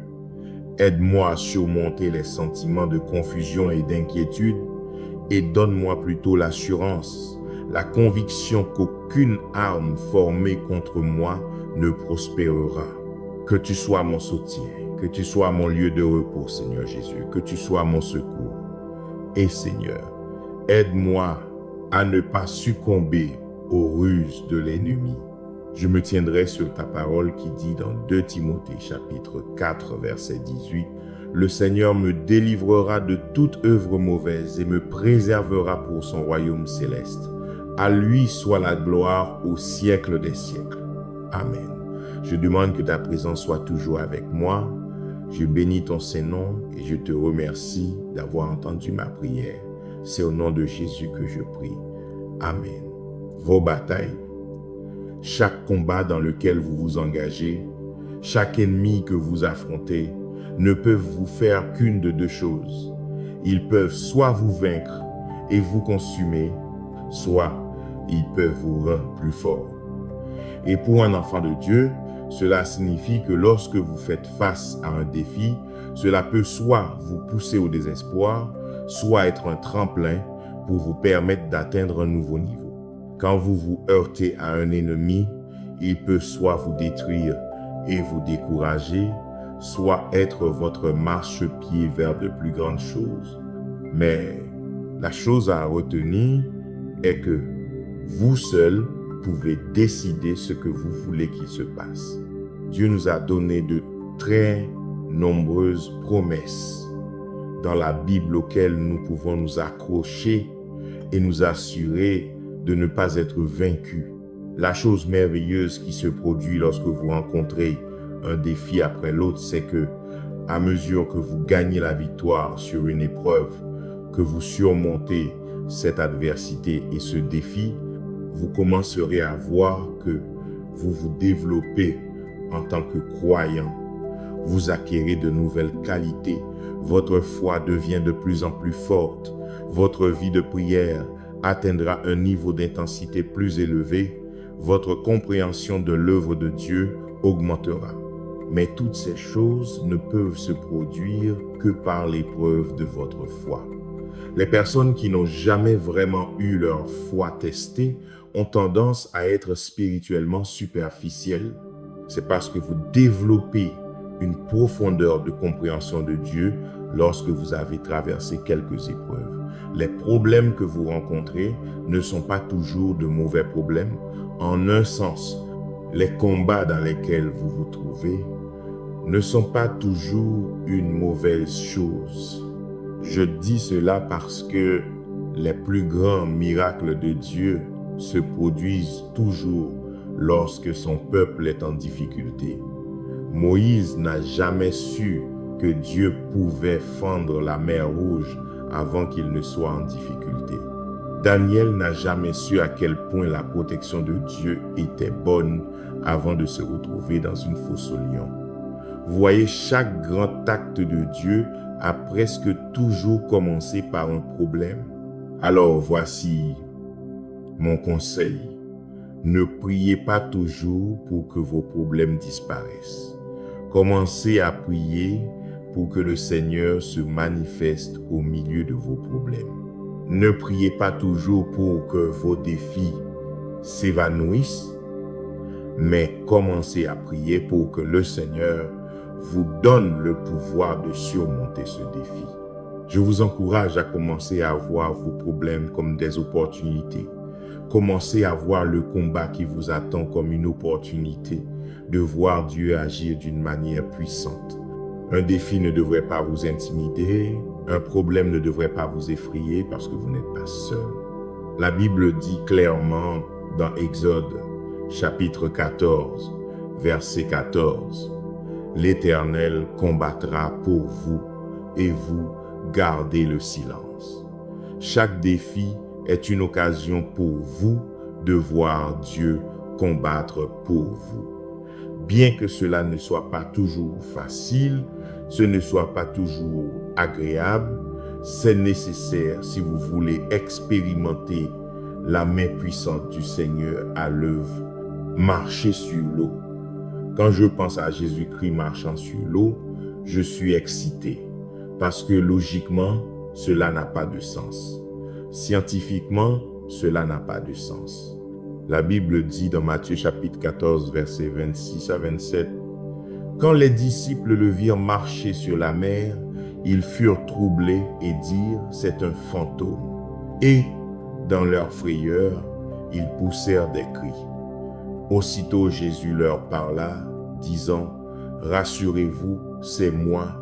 aide-moi à surmonter les sentiments de confusion et d'inquiétude et donne-moi plutôt l'assurance, la conviction qu'aucune arme formée contre moi ne prospérera. Que tu sois mon soutien, que tu sois mon lieu de repos, Seigneur Jésus, que tu sois mon secours. Et Seigneur, aide-moi à ne pas succomber aux ruses de l'ennemi. Je me tiendrai sur ta parole qui dit dans 2 Timothée chapitre 4 verset 18, « Le Seigneur me délivrera de toute œuvre mauvaise et me préservera pour son royaume céleste. À lui soit la gloire au siècle des siècles. Amen. » Je demande que ta présence soit toujours avec moi. Je bénis ton Saint-Nom et je te remercie d'avoir entendu ma prière. C'est au nom de Jésus que je prie. Amen. Vos batailles, chaque combat dans lequel vous vous engagez, chaque ennemi que vous affrontez, ne peuvent vous faire qu'une de deux choses. Ils peuvent soit vous vaincre et vous consumer, soit ils peuvent vous rendre plus fort. Et pour un enfant de Dieu, cela signifie que lorsque vous faites face à un défi, cela peut soit vous pousser au désespoir, soit être un tremplin pour vous permettre d'atteindre un nouveau niveau. Quand vous vous heurtez à un ennemi, il peut soit vous détruire et vous décourager, soit être votre marchepied vers de plus grandes choses. Mais la chose à retenir est que vous seul pouvez décider ce que vous voulez qu'il se passe. Dieu nous a donné de très nombreuses promesses dans la Bible auxquelles nous pouvons nous accrocher et nous assurer de ne pas être vaincus. La chose merveilleuse qui se produit lorsque vous rencontrez un défi après l'autre, c'est que à mesure que vous gagnez la victoire sur une épreuve, que vous surmontez cette adversité et ce défi, vous commencerez à voir que vous vous développez en tant que croyant. Vous acquérez de nouvelles qualités. Votre foi devient de plus en plus forte. Votre vie de prière atteindra un niveau d'intensité plus élevé. Votre compréhension de l'œuvre de Dieu augmentera. Mais toutes ces choses ne peuvent se produire que par l'épreuve de votre foi. Les personnes qui n'ont jamais vraiment eu leur foi testée ont tendance à être spirituellement superficielles. C'est parce que vous développez une profondeur de compréhension de Dieu lorsque vous avez traversé quelques épreuves. Les problèmes que vous rencontrez ne sont pas toujours de mauvais problèmes. En un sens, les combats dans lesquels vous vous trouvez ne sont pas toujours une mauvaise chose. Je dis cela parce que les plus grands miracles de Dieu se produisent toujours lorsque son peuple est en difficulté. Moïse n'a jamais su que Dieu pouvait fendre la mer Rouge avant qu'il ne soit en difficulté. Daniel n'a jamais su à quel point la protection de Dieu était bonne avant de se retrouver dans une fosse aux lions. Vous voyez, chaque grand acte de Dieu a presque toujours commencé par un problème. Alors voici mon conseil. Ne priez pas toujours pour que vos problèmes disparaissent. Commencez à prier pour que le Seigneur se manifeste au milieu de vos problèmes. Ne priez pas toujours pour que vos défis s'évanouissent, mais commencez à prier pour que le Seigneur vous donne le pouvoir de surmonter ce défi. Je vous encourage à commencer à voir vos problèmes comme des opportunités. Commencez à voir le combat qui vous attend comme une opportunité de voir Dieu agir d'une manière puissante. Un défi ne devrait pas vous intimider, un problème ne devrait pas vous effrayer parce que vous n'êtes pas seul. La Bible dit clairement dans Exode, chapitre 14, verset 14, « L'Éternel combattra pour vous et vous gardez le silence. » Chaque défi est une occasion pour vous de voir Dieu combattre pour vous. Bien que cela ne soit pas toujours facile, ce ne soit pas toujours agréable, c'est nécessaire si vous voulez expérimenter la main puissante du Seigneur à l'œuvre. Marcher sur l'eau. Quand je pense à Jésus-Christ marchant sur l'eau, je suis excité parce que logiquement, cela n'a pas de sens. Scientifiquement, cela n'a pas de sens. La Bible dit dans Matthieu chapitre 14, versets 26 à 27, « Quand les disciples le virent marcher sur la mer, ils furent troublés et dirent, « C'est un fantôme. » Et, dans leur frayeur, ils poussèrent des cris. Aussitôt Jésus leur parla, disant, « Rassurez-vous, c'est moi,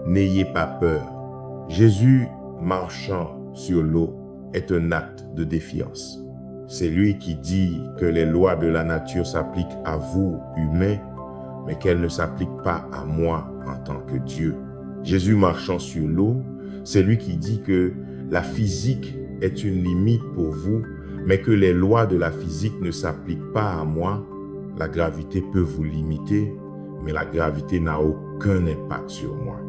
n'ayez pas peur. » Jésus, marchant sur l'eau, est un acte de défiance. C'est lui qui dit que les lois de la nature s'appliquent à vous, humains, mais qu'elles ne s'appliquent pas à moi en tant que Dieu. Jésus marchant sur l'eau, c'est lui qui dit que la physique est une limite pour vous, mais que les lois de la physique ne s'appliquent pas à moi. La gravité peut vous limiter, mais la gravité n'a aucun impact sur moi.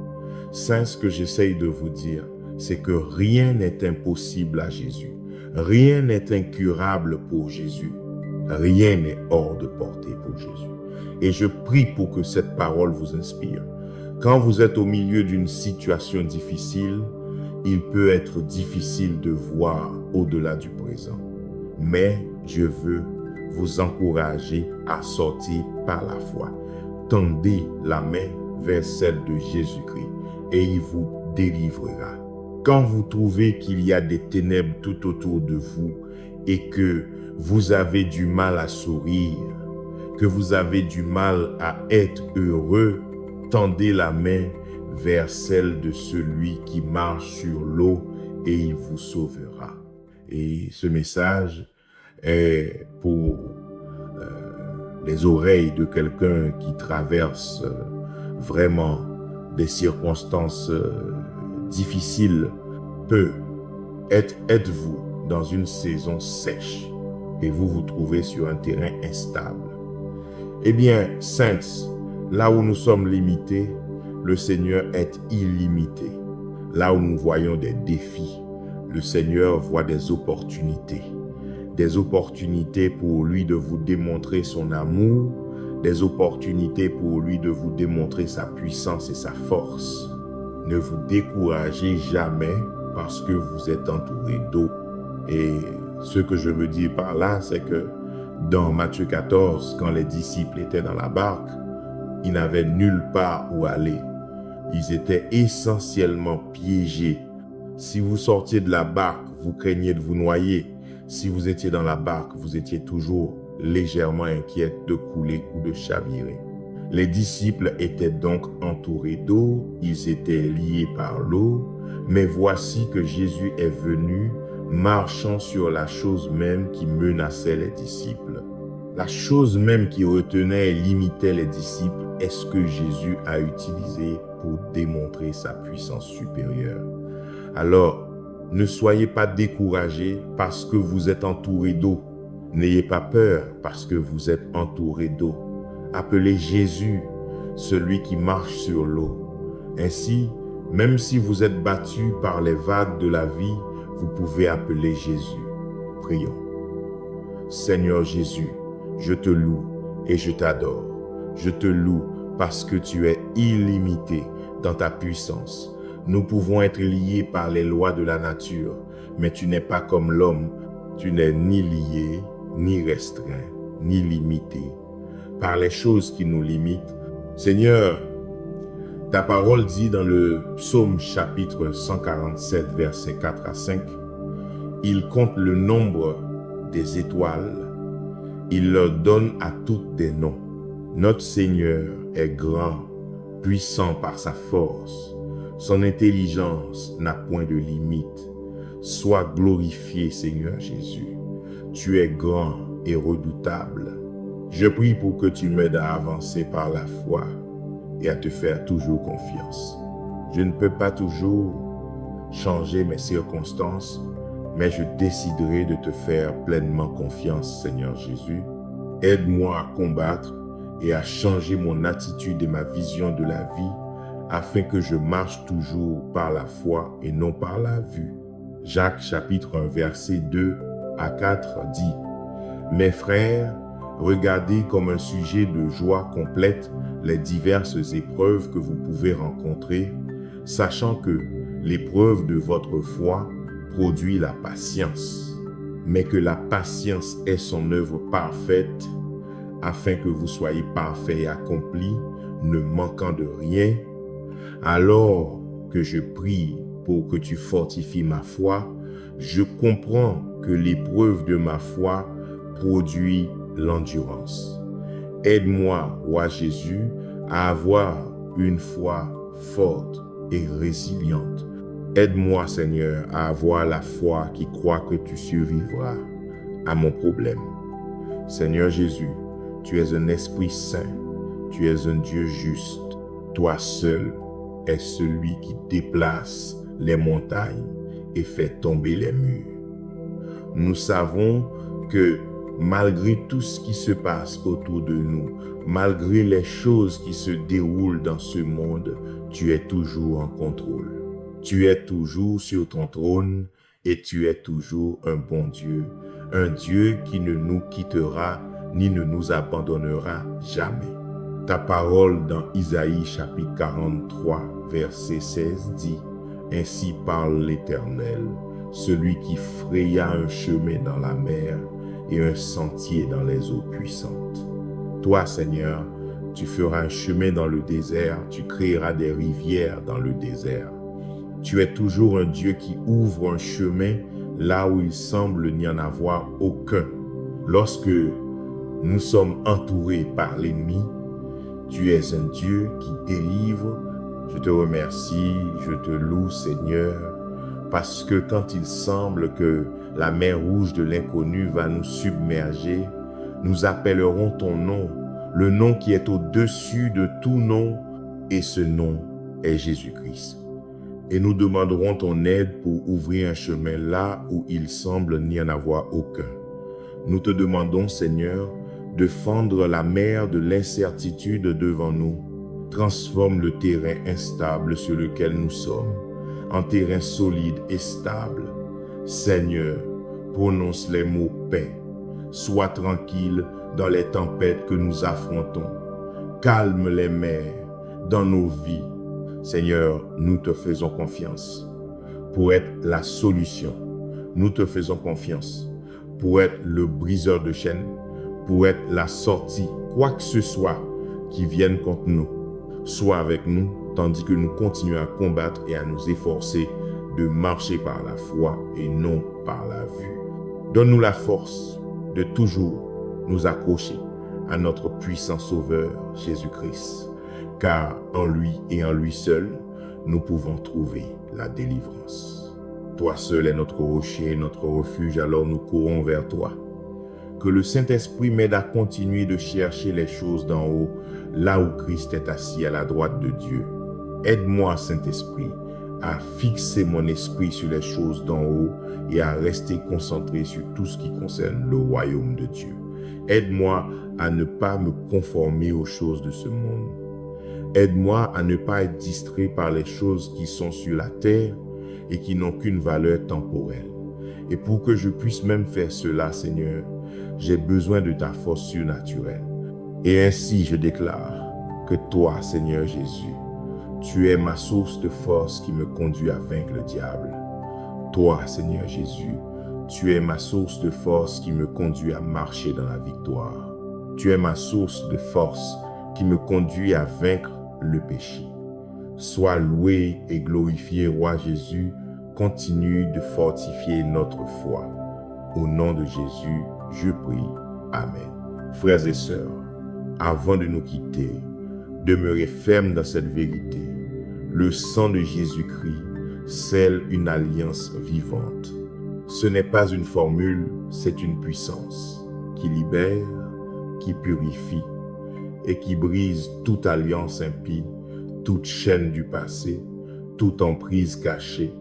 C'est ce que j'essaye de vous dire, c'est que rien n'est impossible à Jésus. Rien n'est incurable pour Jésus. Rien n'est hors de portée pour Jésus. Et je prie pour que cette parole vous inspire. Quand vous êtes au milieu d'une situation difficile, il peut être difficile de voir au-delà du présent. Mais Dieu veut vous encourager à sortir par la foi. Tendez la main vers celle de Jésus-Christ et il vous délivrera. Quand vous trouvez qu'il y a des ténèbres tout autour de vous et que vous avez du mal à sourire, que vous avez du mal à être heureux, tendez la main vers celle de celui qui marche sur l'eau et il vous sauvera. Et ce message est pour les oreilles de quelqu'un qui traverse vraiment des circonstances difficiles. Êtes-vous dans une saison sèche? et vous vous trouvez sur un terrain instable. Eh bien, saints, là où nous sommes limités, le Seigneur est illimité. Là où nous voyons des défis, le Seigneur voit des opportunités. Des opportunités pour lui de vous démontrer son amour, des opportunités pour lui de vous démontrer sa puissance et sa force. Ne vous découragez jamais parce que vous êtes entouré d'eau. Et ce que je veux dire par là, c'est que dans Matthieu 14, quand les disciples étaient dans la barque, ils n'avaient nulle part où aller. Ils étaient essentiellement piégés. Si vous sortiez de la barque, vous craigniez de vous noyer. Si vous étiez dans la barque, vous étiez toujours légèrement inquiet de couler ou de chavirer. Les disciples étaient donc entourés d'eau, ils étaient liés par l'eau, mais voici que Jésus est venu, marchant sur la chose même qui menaçait les disciples. La chose même qui retenait et limitait les disciples est ce que Jésus a utilisé pour démontrer sa puissance supérieure. Alors, ne soyez pas découragés parce que vous êtes entourés d'eau. N'ayez pas peur parce que vous êtes entourés d'eau. Appelez Jésus, celui qui marche sur l'eau. Ainsi, même si vous êtes battus par les vagues de la vie, vous pouvez appeler Jésus. Prions. Seigneur Jésus, je te loue et je t'adore. Je te loue parce que tu es illimité dans ta puissance. Nous pouvons être liés par les lois de la nature, mais tu n'es pas comme l'homme. Tu n'es ni lié, ni restreint, ni limité par les choses qui nous limitent. Seigneur, ta parole dit dans le psaume chapitre 147, versets 4 à 5, « Il compte le nombre des étoiles, il leur donne à toutes des noms. Notre Seigneur est grand, puissant par sa force. Son intelligence n'a point de limite. Sois glorifié, Seigneur Jésus. Tu es grand et redoutable. Je prie pour que tu m'aides à avancer par la foi et à te faire toujours confiance. Je ne peux pas toujours changer mes circonstances, mais je déciderai de te faire pleinement confiance, Seigneur Jésus. Aide-moi à combattre et à changer mon attitude et ma vision de la vie afin que je marche toujours par la foi et non par la vue. Jacques chapitre 1 verset 2 à 4 dit « Mes frères, regardez comme un sujet de joie complète les diverses épreuves que vous pouvez rencontrer, sachant que l'épreuve de votre foi produit la patience, mais que la patience ait son œuvre parfaite, afin que vous soyez parfaits et accomplis, ne manquant de rien. Alors que je prie pour que tu fortifies ma foi, je comprends que l'épreuve de ma foi produit l'endurance. Aide-moi, roi Jésus, à avoir une foi forte et résiliente. Aide-moi, Seigneur, à avoir la foi qui croit que tu survivras à mon problème. Seigneur Jésus, tu es un Esprit Saint, tu es un Dieu juste. Toi seul es celui qui déplace les montagnes et fait tomber les murs. Nous savons que malgré tout ce qui se passe autour de nous, malgré les choses qui se déroulent dans ce monde, tu es toujours en contrôle. Tu es toujours sur ton trône et tu es toujours un bon Dieu, un Dieu qui ne nous quittera ni ne nous abandonnera jamais. Ta parole dans Isaïe chapitre 43, verset 16 dit « Ainsi parle l'Éternel, celui qui fraya un chemin dans la mer et un sentier dans les eaux puissantes. » Toi, Seigneur, tu feras un chemin dans le désert, tu créeras des rivières dans le désert. Tu es toujours un Dieu qui ouvre un chemin là où il semble n'y en avoir aucun. Lorsque nous sommes entourés par l'ennemi, tu es un Dieu qui délivre. Je te remercie, je te loue, Seigneur, parce que quand il semble que la mer rouge de l'inconnu va nous submerger, nous appellerons ton nom, le nom qui est au-dessus de tout nom, et ce nom est Jésus-Christ. Et nous demanderons ton aide pour ouvrir un chemin là où il semble n'y en avoir aucun. Nous te demandons, Seigneur, de fendre la mer de l'incertitude devant nous. Transforme le terrain instable sur lequel nous sommes en terrain solide et stable. Seigneur, prononce les mots paix. Sois tranquille dans les tempêtes que nous affrontons. Calme les mers dans nos vies. Seigneur, nous te faisons confiance pour être la solution. Nous te faisons confiance pour être le briseur de chaînes, pour être la sortie, quoi que ce soit qui vienne contre nous. Sois avec nous, tandis que nous continuons à combattre et à nous efforcer de marcher par la foi et non par la vue. Donne-nous la force de toujours nous accrocher à notre puissant Sauveur, Jésus-Christ, car en lui et en lui seul, nous pouvons trouver la délivrance. Toi seul est notre rocher, notre refuge, alors nous courons vers toi. Que le Saint-Esprit m'aide à continuer de chercher les choses d'en haut, là où Christ est assis à la droite de Dieu. Aide-moi, Saint-Esprit, à fixer mon esprit sur les choses d'en haut et à rester concentré sur tout ce qui concerne le royaume de Dieu. Aide-moi à ne pas me conformer aux choses de ce monde. Aide-moi à ne pas être distrait par les choses qui sont sur la terre et qui n'ont qu'une valeur temporelle. Et pour que je puisse même faire cela, Seigneur, j'ai besoin de ta force surnaturelle. Et ainsi je déclare que toi, Seigneur Jésus, tu es ma source de force qui me conduit à vaincre le diable. Toi, Seigneur Jésus, tu es ma source de force qui me conduit à marcher dans la victoire. Tu es ma source de force qui me conduit à vaincre le péché. Sois loué et glorifié, Roi Jésus, continue de fortifier notre foi. Au nom de Jésus, je prie. Amen. Frères et sœurs, avant de nous quitter, demeurez fermes dans cette vérité. Le sang de Jésus-Christ scelle une alliance vivante. Ce n'est pas une formule, c'est une puissance qui libère, qui purifie et qui brise toute alliance impie, toute chaîne du passé, toute emprise cachée.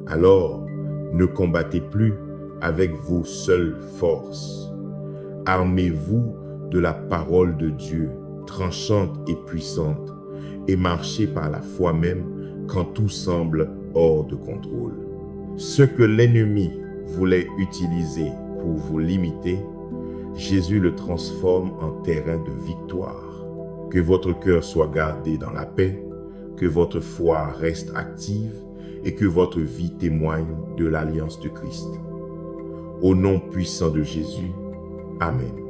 Alors, ne combattez plus avec vos seules forces. Armez-vous de la parole de Dieu, tranchante et puissante, et marchez par la foi même quand tout semble hors de contrôle. Ce que l'ennemi voulait utiliser pour vous limiter, Jésus le transforme en terrain de victoire. Que votre cœur soit gardé dans la paix, que votre foi reste active et que votre vie témoigne de l'alliance de Christ. Au nom puissant de Jésus, Amen.